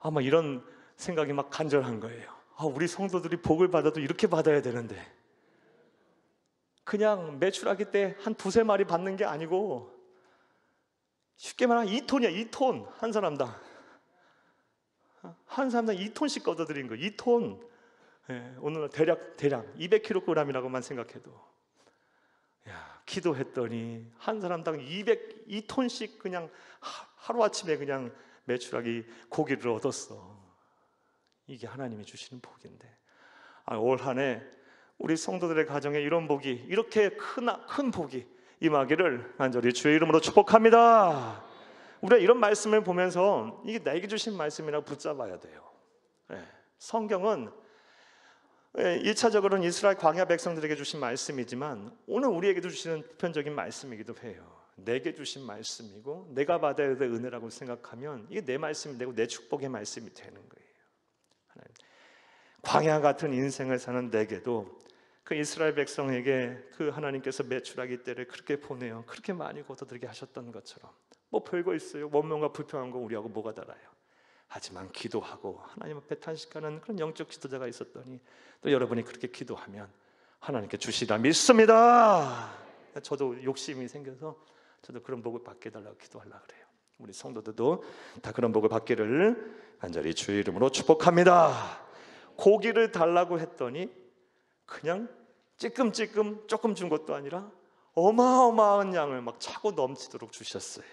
막 이런 생각이 막 간절한 거예요. 우리 성도들이 복을 받아도 이렇게 받아야 되는데, 그냥 메추라기 때 한 두세 마리 받는 게 아니고 쉽게 말하면 2톤이야. 2톤. 한 사람당 2톤씩 걷어들인 거. 2톤. 오늘 대략 200kg이라고만 생각해도, 기도했더니 한 사람당 2톤씩 그냥 하루아침에 그냥 메추라기 고기를 얻었어. 이게 하나님이 주시는 복인데, 올 한 해 우리 성도들의 가정에 이런 복이, 이렇게 큰 복이 임하기를 간절히 주의 이름으로 축복합니다. 우리가 이런 말씀을 보면서 이게 나에게 주신 말씀이라 붙잡아야 돼요. 성경은 1차적으로는 이스라엘 광야 백성들에게 주신 말씀이지만 오늘 우리에게도 주시는 보편적인 말씀이기도 해요. 내게 주신 말씀이고 내가 받아야 될 은혜라고 생각하면 이게 내 말씀이 되고 내 축복의 말씀이 되는 거예요. 광야 같은 인생을 사는 내게도 그 이스라엘 백성에게 그 하나님께서 메추라기 떼를 그렇게 보내요. 그렇게 많이 걷어들게 하셨던 것처럼 뭐 별거 있어요. 원망과 불평한 거 우리하고 뭐가 달라요. 하지만 기도하고 하나님 앞에 탄식하는 그런 영적 지도자가 있었더니 또 여러분이 그렇게 기도하면 하나님께 주시라 믿습니다. 저도 욕심이 생겨서 저도 그런 복을 받게 해달라고 기도하려고 그래요. 우리 성도들도 다 그런 복을 받기를 간절히 주의 이름으로 축복합니다. 고기를 달라고 했더니 그냥 찔끔찔끔 조금 준 것도 아니라 어마어마한 양을 막 차고 넘치도록 주셨어요.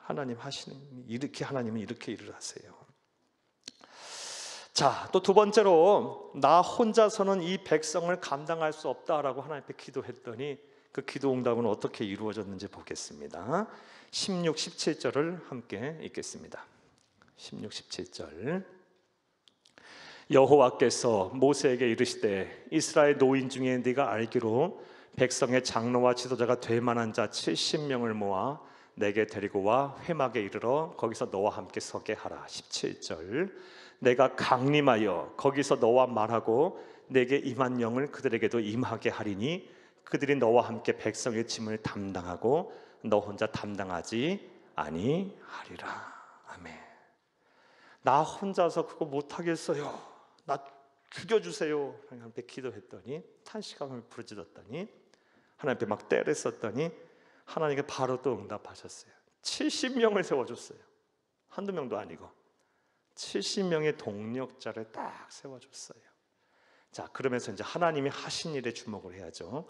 하나님은 이렇게 일을 하세요. 자, 또 두 번째로 나 혼자서는 이 백성을 감당할 수 없다라고 하나님 앞에 기도했더니 그 기도 응답은 어떻게 이루어졌는지 보겠습니다. 16, 17절을 함께 읽겠습니다. 16, 17절. 여호와께서 모세에게 이르시되 이스라엘 노인 중에 네가 알기로 백성의 장로와 지도자가 될 만한 자 70명을 모아 내게 데리고 와 회막에 이르러 거기서 너와 함께 서게 하라. 17절. 내가 강림하여 거기서 너와 말하고 내게 임한 영을 그들에게도 임하게 하리니 그들이 너와 함께 백성의 짐을 담당하고 너 혼자 담당하지 아니하리라. 아멘. 나 혼자서 그거 못하겠어요. 나 죽여주세요. 하나님 앞에 기도했더니 탄식함을 부르짖었더니 하나님 앞에 막 떼를 썼더니 하나님께 바로 또 응답하셨어요. 70명을 세워줬어요. 한두 명도 아니고 70명의 동력자를 딱 세워줬어요. 자, 그러면서 이제 하나님이 하신 일에 주목을 해야죠.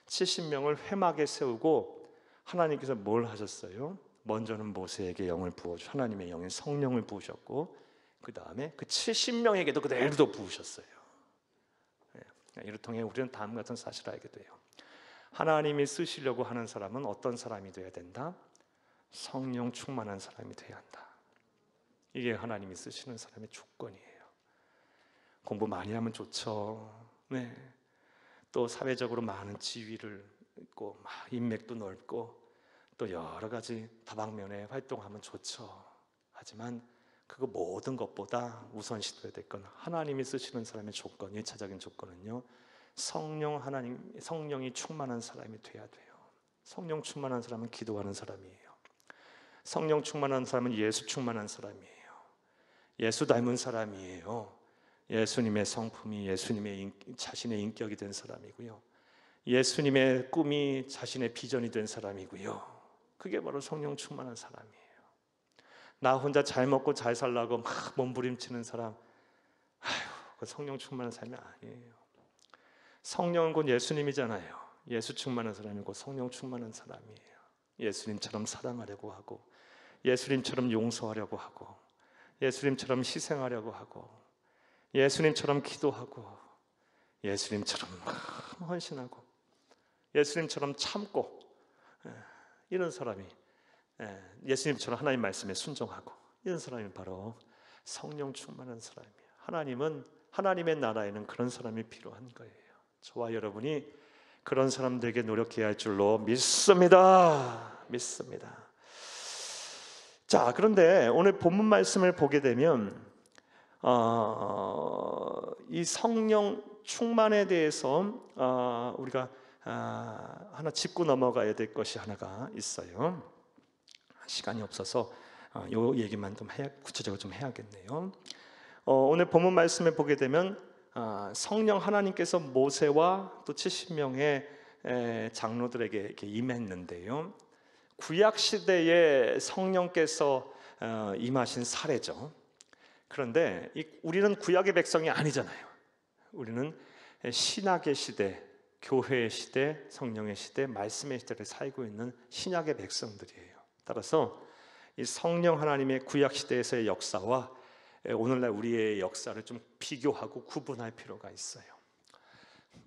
70명을 회막에 세우고 하나님께서 뭘 하셨어요? 먼저는 모세에게 영을 부어주, 하나님의 영인 성령을 부으셨고 그 다음에 그 70명에게도 그대로 부으셨어요. 이를 통해 우리는 다음 같은 사실을 알게 돼요. 하나님이 쓰시려고 하는 사람은 어떤 사람이 되어야 된다? 성령 충만한 사람이 되어야 한다. 이게 하나님이 쓰시는 사람의 조건이에요. 공부 많이 하면 좋죠. 네. 또 사회적으로 많은 지위를 있고 인맥도 넓고 또 여러 가지 다방면에 활동하면 좋죠. 하지만 그거 모든 것보다 우선시돼야 될 건 하나님이 쓰시는 사람의 조건, 1차적인 조건은요, 성령이 충만한 사람이 돼야 돼요. 성령 충만한 사람은 기도하는 사람이에요. 성령 충만한 사람은 예수 충만한 사람이에요. 예수 닮은 사람이에요. 예수님의 성품이 예수님의 자신의 인격이 된 사람이고요. 예수님의 꿈이 자신의 비전이 된 사람이고요. 그게 바로 성령 충만한 사람이에요. 나 혼자 잘 먹고 잘 살라고 막 몸부림치는 사람, 그 성령 충만한 사람이 아니에요. 성령은 곧 예수님이잖아요. 예수 충만한 사람이 곧 성령 충만한 사람이에요. 예수님처럼 사랑하려고 하고 예수님처럼 용서하려고 하고 예수님처럼 희생하려고 하고 예수님처럼 기도하고 예수님처럼 헌신하고 예수님처럼 참고 이런 사람이 예수님처럼 하나님 말씀에 순종하고 이런 사람이 바로 성령 충만한 사람이에요. 하나님은 하나님의 나라에는 그런 사람이 필요한 거예요. 저와 여러분이 그런 사람들에게 노력해야 할 줄로 믿습니다. 자, 그런데 오늘 본문 말씀을 보게 되면 이 성령 충만에 대해서 우리가 하나 짚고 넘어가야 될 것이 하나가 있어요. 시간이 없어서 요 얘기만 좀 구체적으로 좀 해야겠네요. 오늘 본문 말씀을 보게 되면 성령 하나님께서 모세와 또 70명의 장로들에게 이렇게 임했는데요. 구약 시대에 성령께서 임하신 사례죠. 그런데 우리는 구약의 백성이 아니잖아요. 우리는 신약의 시대, 교회의 시대, 성령의 시대, 말씀의 시대를 살고 있는 신약의 백성들이에요. 따라서 이 성령 하나님의 구약 시대에서의 역사와 오늘날 우리의 역사를 좀 비교하고 구분할 필요가 있어요.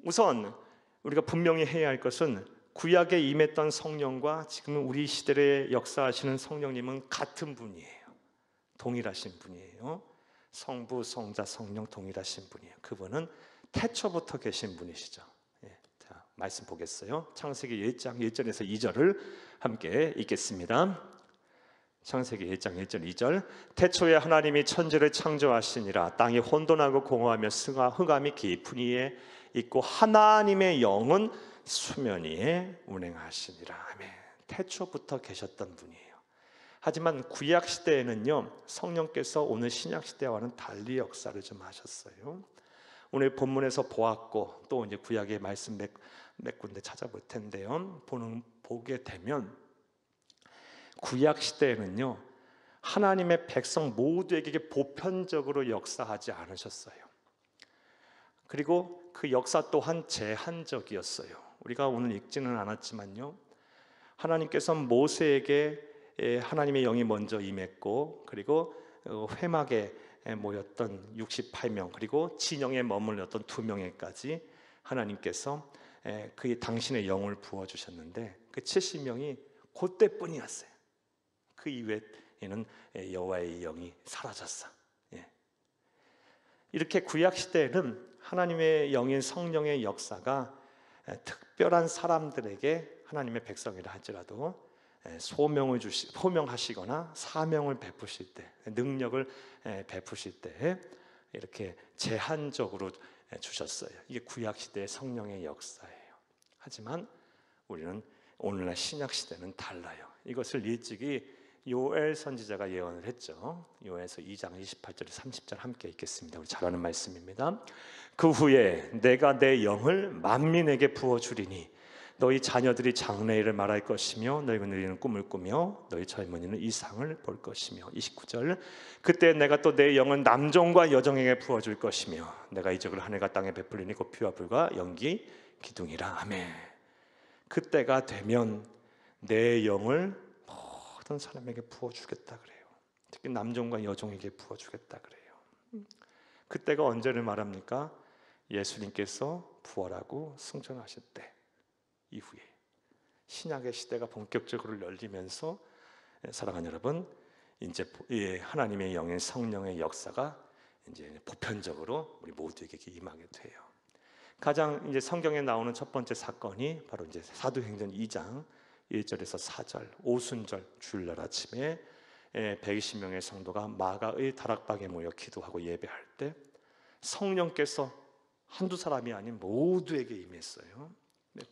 우선 우리가 분명히 해야 할 것은 구약에 임했던 성령과 지금 우리 시대에 역사하시는 성령님은 같은 분이에요. 동일하신 분이에요. 성부, 성자, 성령 동일하신 분이에요. 그분은 태초부터 계신 분이시죠. 자, 말씀 보겠어요. 창세기 1장 1절에서 2절을 함께 읽겠습니다. 창세기 1장 1절 2절 태초에 하나님이 천지를 창조하시니라. 땅이 혼돈하고 공허하며 흑암이 깊은 이에 있고 하나님의 영은 수면 위에 운행하시니라. 아멘. 태초부터 계셨던 분이에요. 하지만 구약 시대에는요, 성령께서 오늘 신약 시대와는 달리 역사를 좀 하셨어요. 오늘 본문에서 보았고 또 이제 구약의 말씀 몇 군데 찾아볼 텐데요. 보게 되면 구약 시대에는요, 하나님의 백성 모두에게 보편적으로 역사하지 않으셨어요. 그리고 그 역사 또한 제한적이었어요. 우리가 오늘 읽지는 않았지만요, 하나님께서 모세에게 하나님의 영이 먼저 임했고, 그리고 회막에 모였던 68명, 그리고 진영에 머물렀던 2명에까지 하나님께서 그 당신의 영을 부어주셨는데 그 70명이 그때뿐이었어요. 그 이후에는 여호와의 영이 사라졌어. 이렇게 구약 시대에는 하나님의 영인 성령의 역사가 특별한 사람들에게 하나님의 백성이라 할지라도 소명하시거나 사명을 베푸실 때, 능력을 베푸실 때 이렇게 제한적으로 주셨어요. 이게 구약 시대의 성령의 역사예요. 하지만 우리는 오늘날 신약 시대는 달라요. 이것을 일찍이 요엘 선지자가 예언을 했죠. 요엘서 2장 28절 30절 함께 읽겠습니다. 우리 잘 아는 말씀입니다. 그 후에 내가 내 영을 만민에게 부어주리니 너희 자녀들이 장래일을 말할 것이며 너희 그들은 꿈을 꾸며 너희 젊은이는 이상을 볼 것이며 29절 그때 내가 또 내 영은 남종과 여종에게 부어줄 것이며 내가 이적을 하늘과 땅에 베풀리니 곧 피와 불과 연기 기둥이라. 아멘. 그때가 되면 내 영을 모든 사람에게 부어주겠다 그래요. 특히 남종과 여종에게 부어주겠다 그래요. 그때가 언제를 말합니까? 예수님께서 부활하고 승천하실 때 이후에 신약의 시대가 본격적으로 열리면서 사랑하는 여러분, 이제 하나님의 영의 성령의 역사가 이제 보편적으로 우리 모두에게 임하게 돼요. 가장 이제 성경에 나오는 첫 번째 사건이 바로 이제 사도행전 2장 1절에서 4절 오순절 주일날 아침에 120명의 성도가 마가의 다락방에 모여 기도하고 예배할 때 성령께서 한두 사람이 아닌 모두에게 임했어요.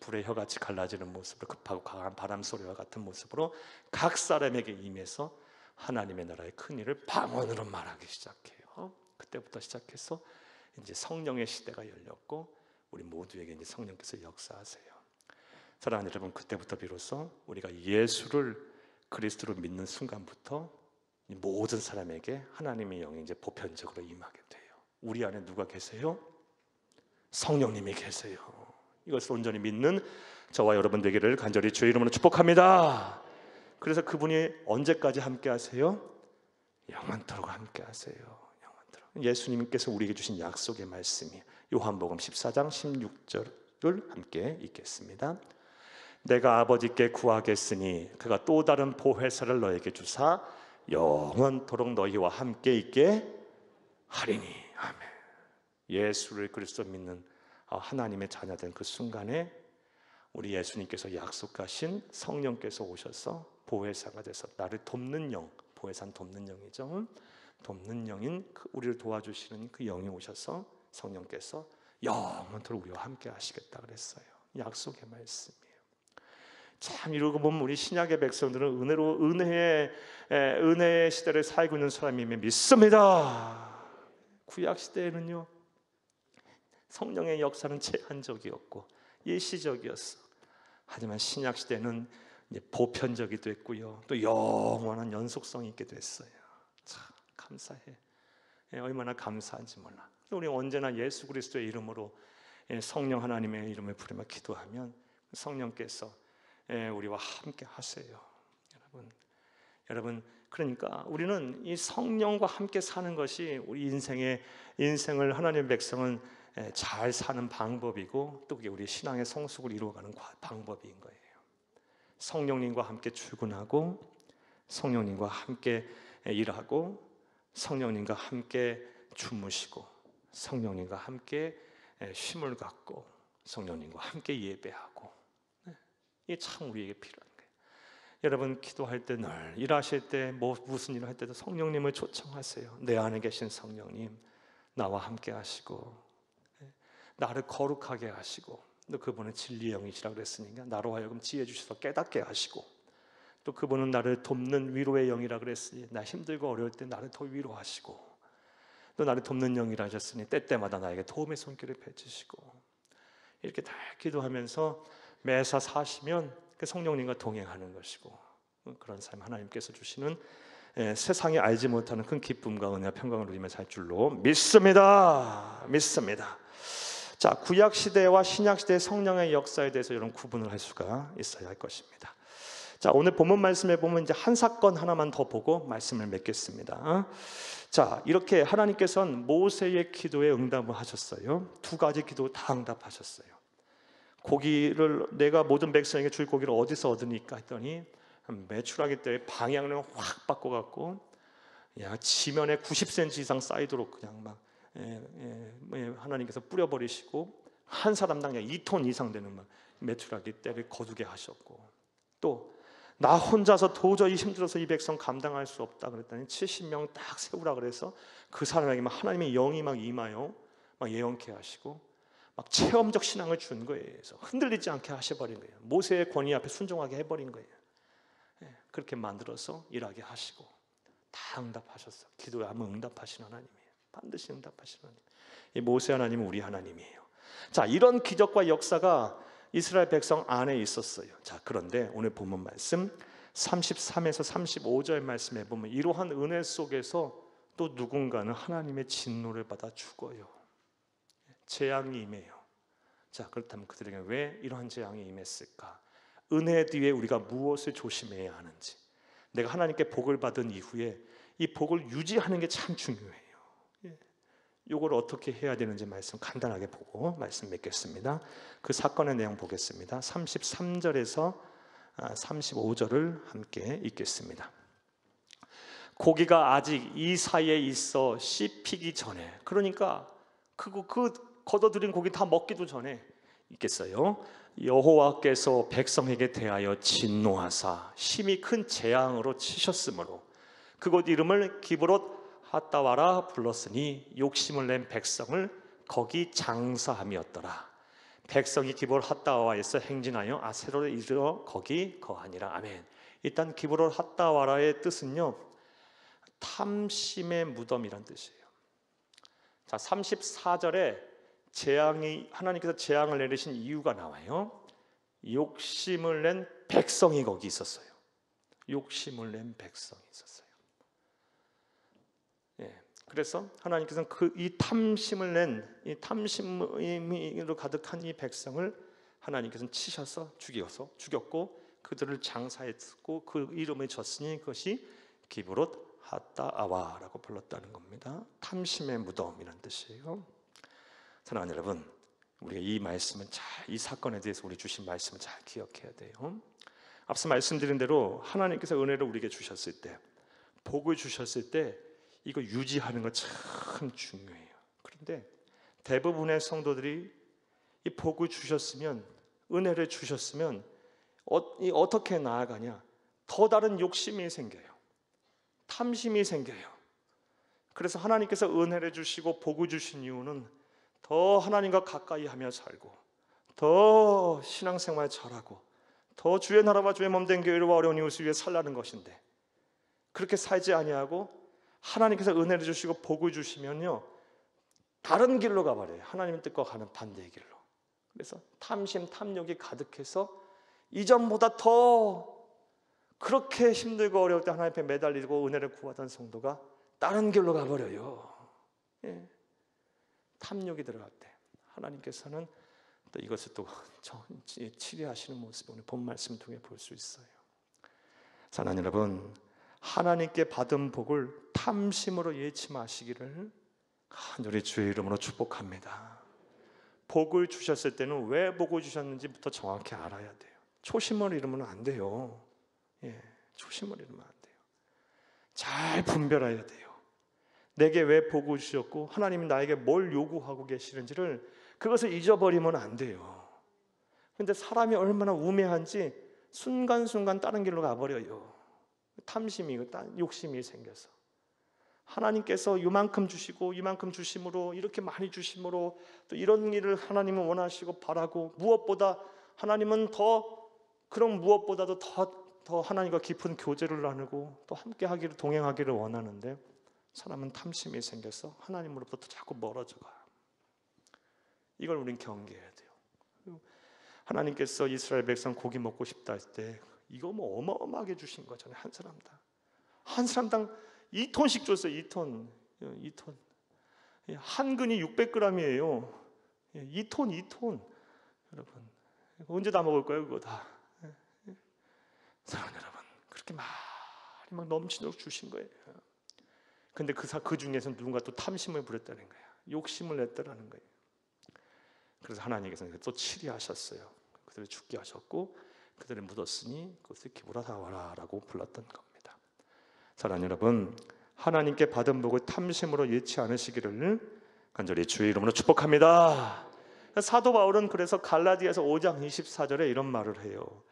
불의 혀같이 갈라지는 모습으로 급하고 강한 바람 소리와 같은 모습으로 각 사람에게 임해서 하나님의 나라의 큰 일을 방언으로 말하기 시작해요. 그때부터 시작해서 이제 성령의 시대가 열렸고 우리 모두에게 이제 성령께서 역사하세요. 사랑하는 여러분, 그때부터 비로소 우리가 예수를 그리스도로 믿는 순간부터 모든 사람에게 하나님의 영이 이제 보편적으로 임하게 돼요. 우리 안에 누가 계세요? 성령님이 계세요. 이것을 온전히 믿는 저와 여러분 되기를 간절히 주의 이름으로 축복합니다. 그래서 그분이 언제까지 함께 하세요? 영원토록 함께 하세요. 영원토록. 예수님께서 우리에게 주신 약속의 말씀이 요한복음 14장 16절을 함께 읽겠습니다. 내가 아버지께 구하겠으니 그가 또 다른 보혜사를 너에게 주사 영원토록 너희와 함께 있게 하리니. 아멘. 예수를 그리스도 믿는 하나님의 자녀된 그 순간에 우리 예수님께서 약속하신 성령께서 오셔서 보혜사가 돼서 나를 돕는 영, 보혜사는 돕는 영이죠. 돕는 영인 우리를 도와주시는 그 영이 오셔서 성령께서 영원토록 우리와 함께 하시겠다 그랬어요. 약속의 말씀이에요. 참 이러고 보면 우리 신약의 백성들은 은혜의 시대를 살고 있는 사람임을 믿습니다. 구약 시대에는요, 성령의 역사는 제한적이었고 일시적이었어. 하지만 신약 시대는 이제 보편적이 됐고요, 또 영원한 연속성이 있게 됐어요. 참 감사해. 얼마나 감사한지 몰라. 우리 언제나 예수 그리스도의 이름으로 성령 하나님의 이름을 부르며 기도하면 성령께서 우리와 함께 하세요. 여러분 그러니까 우리는 이 성령과 함께 사는 것이 우리 인생을 하나님의 백성은 잘 사는 방법이고 또 그게 우리 신앙의 성숙을 이루어가는 방법인 거예요. 성령님과 함께 출근하고 성령님과 함께 일하고 성령님과 함께 주무시고 성령님과 함께 쉼을 갖고 성령님과 함께 예배하고, 이게 참 우리에게 필요한 거예요. 여러분 기도할 때 늘 일하실 때 무슨 일을 할 때도 성령님을 초청하세요. 내 안에 계신 성령님 나와 함께 하시고 나를 거룩하게 하시고, 또 그분은 진리의 영이시라 그랬으니까 나로 하여금 지혜 주셔서 깨닫게 하시고, 또 그분은 나를 돕는 위로의 영이라 그랬으니 나 힘들고 어려울 때 나를 더 위로하시고, 또 나를 돕는 영이라 하셨으니 때때마다 나에게 도움의 손길을 펼치시고, 이렇게 다 기도하면서 매사 사시면 그 성령님과 동행하는 것이고, 그런 삶 하나님께서 주시는 세상이 알지 못하는 큰 기쁨과 은혜와 평강을 누리며 살 줄로 믿습니다. 자, 구약 시대와 신약 시대의 성령의 역사에 대해서 이런 구분을 할 수가 있어야 할 것입니다. 자, 오늘 본문 말씀에 보면 이제 한 사건 하나만 더 보고 말씀을 맺겠습니다. 자, 이렇게 하나님께서는 모세의 기도에 응답을 하셨어요. 두 가지 기도 다 응답하셨어요. 고기를 내가 모든 백성에게 줄 고기를 어디서 얻으니까 했더니 메추라기 때 방향을 확 바꿔갖고 지면에 90cm 이상 쌓이도록 그냥 막 하나님께서 뿌려버리시고 한 사람당 2톤 이상 되는 메추라기 떼를 거두게 하셨고, 또 나 혼자서 도저히 힘들어서 이 백성 감당할 수 없다 그랬더니 70명 딱 세우라 그래서 그 사람에게 막 하나님의 영이 막 임하여 막 예언케 하시고 막 체험적 신앙을 준 거예요. 그래서 흔들리지 않게 하셔버린 거예요. 모세의 권위 앞에 순종하게 해버린 거예요. 그렇게 만들어서 일하게 하시고 다 응답하셨어. 기도에 한번 응답하신 하나님이에요. 반드시 응답하신 하나님. 이 모세 하나님은 우리 하나님이에요. 자, 이런 기적과 역사가 이스라엘 백성 안에 있었어요. 자, 그런데 오늘 본문 말씀 33에서 35절 말씀에 보면 이러한 은혜 속에서 또 누군가는 하나님의 진노를 받아 죽어요. 재앙이 임해요. 자, 그렇다면 그들에게 왜 이러한 재앙이 임했을까? 은혜 뒤에 우리가 무엇을 조심해야 하는지, 내가 하나님께 복을 받은 이후에 이 복을 유지하는 게 참 중요해요. 이걸 어떻게 해야 되는지 말씀 간단하게 보고 말씀 맺겠습니다. 그 사건의 내용 보겠습니다. 33절에서 35절을 함께 읽겠습니다. 고기가 아직 이 사이에 있어 씹히기 전에, 그러니까 그 걷어들인 고기 다 먹기도 전에 있겠어요. 여호와께서 백성에게 대하여 진노하사 심히 큰 재앙으로 치셨으므로 그곳 이름을 기브롯 핫다와라 불렀으니 욕심을 낸 백성을 거기 장사함이었더라. 백성이 기브롯 핫다와에서 행진하여 아세로에 이르러 거기 거하니라. 아멘. 일단 기브롯 핫다와라의 뜻은요, 탐심의 무덤이란 뜻이에요. 자, 34절에 하나님께서 재앙을 내리신 이유가 나와요. 욕심을 낸 백성이 거기 있었어요. 욕심을 낸 백성이 있었어요. 그래서 하나님께서는 이 탐심을 낸, 이 탐심으로 가득한 이 백성을 하나님께서는 치셔서 죽였고 그들을 장사했고 그 이름을 졌으니 그것이 기브롯 핫다아와라고 불렀다는 겁니다. 탐심의 무덤이라는 뜻이에요. 사랑하는 여러분, 우리가 이 말씀은 이 사건에 대해서 우리 주신 말씀을 잘 기억해야 돼요. 앞서 말씀드린 대로 하나님께서 은혜를 우리에게 주셨을 때, 복을 주셨을 때 이거 유지하는 거 참 중요해요. 그런데 대부분의 성도들이 이 복을 주셨으면, 은혜를 주셨으면 어떻게 나아가냐? 더 다른 욕심이 생겨요. 탐심이 생겨요. 그래서 하나님께서 은혜를 주시고 복을 주신 이유는 더 하나님과 가까이 하며 살고, 더 신앙생활 잘하고, 더 주의 나라와 주의 몸된 교회와 어려운 이웃을 위해 살라는 것인데, 그렇게 살지 아니하고 하나님께서 은혜를 주시고 복을 주시면요 다른 길로 가버려요. 하나님의 뜻과 가는 반대의 길로. 그래서 탐심, 탐욕이 가득해서 이전보다 더 그렇게 힘들고 어려울 때 하나님 앞에 매달리고 은혜를 구하던 성도가 다른 길로 가버려요. 탐욕이 들어갈 때 하나님께서는 또 이것을 또 치료하시는 모습을 오늘 본 말씀 통해 볼 수 있어요. 사랑하는 여러분, 하나님께 받은 복을 탐심으로 잃지 마시기를 간절히 주의 이름으로 축복합니다. 복을 주셨을 때는 왜 복을 주셨는지부터 정확히 알아야 돼요. 초심을 잃으면 안 돼요. 초심을 잃으면 안 돼요. 잘 분별해야 돼요. 내게 왜 복을 주셨고 하나님이 나에게 뭘 요구하고 계시는지를 그것을 잊어버리면 안 돼요. 그런데 사람이 얼마나 우매한지 순간순간 다른 길로 가버려요. 탐심이, 욕심이 생겨서. 하나님께서 이만큼 주시고 이만큼 주심으로, 이렇게 많이 주심으로 또 이런 일을 하나님은 원하시고 바라고, 무엇보다 하나님은 그런 무엇보다도 더 하나님과 깊은 교제를 나누고 또 함께 하기를, 동행하기를 원하는데 사람은 탐심이 생겨서 하나님으로부터 자꾸 멀어져 가요. 이걸 우린 경계해야 돼요. 하나님께서 이스라엘 백성 고기 먹고 싶다 할 때 이거 뭐 어마어마하게 주신 거잖아요. 한 사람당 2톤씩 줬어요. 2톤. 한 근이 600g이에요. 2톤. 여러분, 언제 다 먹을 거예요, 그거 다? 사랑하는 여러분, 그렇게 많이 막 넘치도록 주신 거예요. 근데 그 중에서 누군가 또 탐심을 부렸다는 거예요. 욕심을 냈다라는 거예요. 그래서 하나님께서는 또 치리하셨어요. 그들을 죽게 하셨고 그들을 묻었으니 그것을 기브라 다와라라고 불렀던 겁니다. 사랑하는 여러분, 하나님께 받은 복을 탐심으로 잃지 않으시기를 간절히 주의 이름으로 축복합니다. 사도 바울은 그래서 갈라디아서 5장 24절에 이런 말을 해요.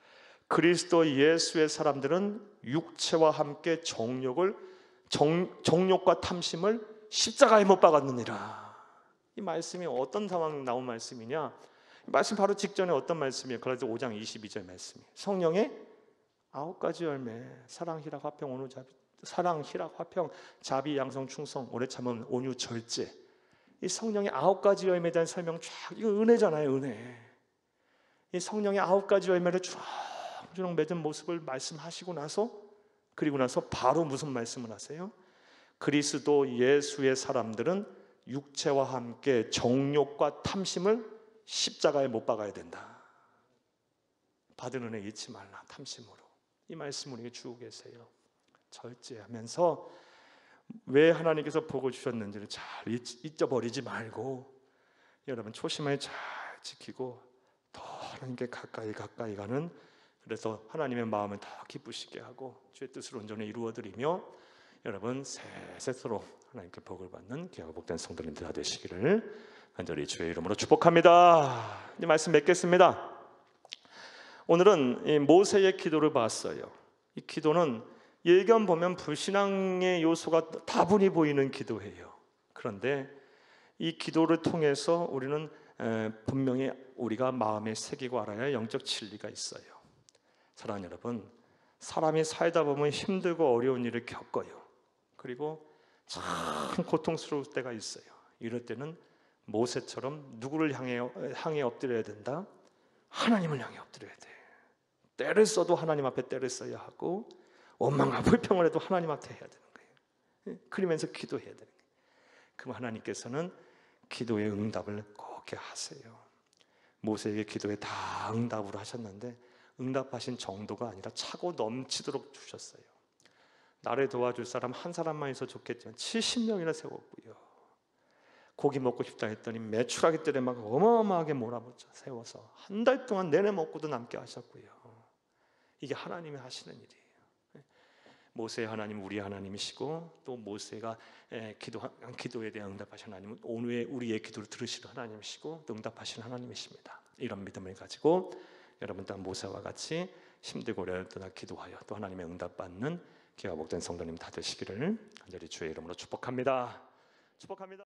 그리스도 예수의 사람들은 육체와 함께 정욕과 탐심을 십자가에 못 박았느니라. 이 말씀이 어떤 상황에 나온 말씀이냐? 말씀 바로 직전에 어떤 말씀이에요? 갈라디아서 5장 22절 말씀이 성령의 9가지 열매, 사랑, 희락, 화평, 온유, 자비, 사랑, 희락, 화평, 자비, 양성, 충성, 오래 참음, 온유, 절제. 이 성령의 9가지 열매에 대한 설명 쫙, 이거 은혜잖아요, 은혜. 이 성령의 9가지 열매를 주렁주렁 맺은 모습을 말씀하시고 나서, 그리고 나서 바로 무슨 말씀을 하세요? 그리스도 예수의 사람들은 육체와 함께 정욕과 탐심을 십자가에 못 박아야 된다. 받은 은혜 잊지 말라, 탐심으로. 이 말씀을 우리에게 주고 계세요. 절제하면서 왜 하나님께서 복을 주셨는지를 잘 잊어버리지 말고, 여러분 초심을 잘 지키고 더 하나님께 가까이 가는, 그래서 하나님의 마음을 더 기쁘시게 하고 주의 뜻을 온전히 이루어드리며 여러분 세세토록 하나님께 복을 받는 귀하고 복된 성도님들 다 되시기를 간절히 주의 이름으로 축복합니다. 이제 말씀 맺겠습니다. 오늘은 이 모세의 기도를 봤어요. 이 기도는 예견 보면 불신앙의 요소가 다분히 보이는 기도예요. 그런데 이 기도를 통해서 우리는 분명히 우리가 마음에 새기고 알아야 할 영적 진리가 있어요. 사랑하는 여러분, 사람이 살다 보면 힘들고 어려운 일을 겪어요. 그리고 참 고통스러울 때가 있어요. 이럴 때는 모세처럼 누구를 향해 엎드려야 된다? 하나님을 향해 엎드려야 돼. 때를 써도 하나님 앞에 때를 써야 하고 원망과 불평을 해도 하나님 앞에 해야 되는 거예요. 그러면서 기도해야 되는 거예요. 그럼 하나님께서는 기도의 응답을 꼭 하세요. 모세에게 기도에 다 응답으로 하셨는데 응답하신 정도가 아니라 차고 넘치도록 주셨어요. 나를 도와줄 사람 한 사람만 있어 좋겠지만 70명이나 세웠고요. 고기 먹고 싶다 했더니 메추라기 떼를 막 어마어마하게 몰아붙여 세워서 한 달 동안 내내 먹고도 남게 하셨고요. 이게 하나님이 하시는 일이에요. 모세의 하나님 우리 하나님이시고 또 모세가 기도한 기도에 대한 응답하신 하나님은 오늘의 우리의 기도를 들으시는 하나님이시고 또 응답하시는 하나님이십니다. 이런 믿음을 가지고 여러분 또한 모세와 같이 힘들고 어려울 때나 기도하여 또 하나님의 응답받는 기가 복된 성도님 다 되시기를 간절히 주의 이름으로 축복합니다. 축복합니다.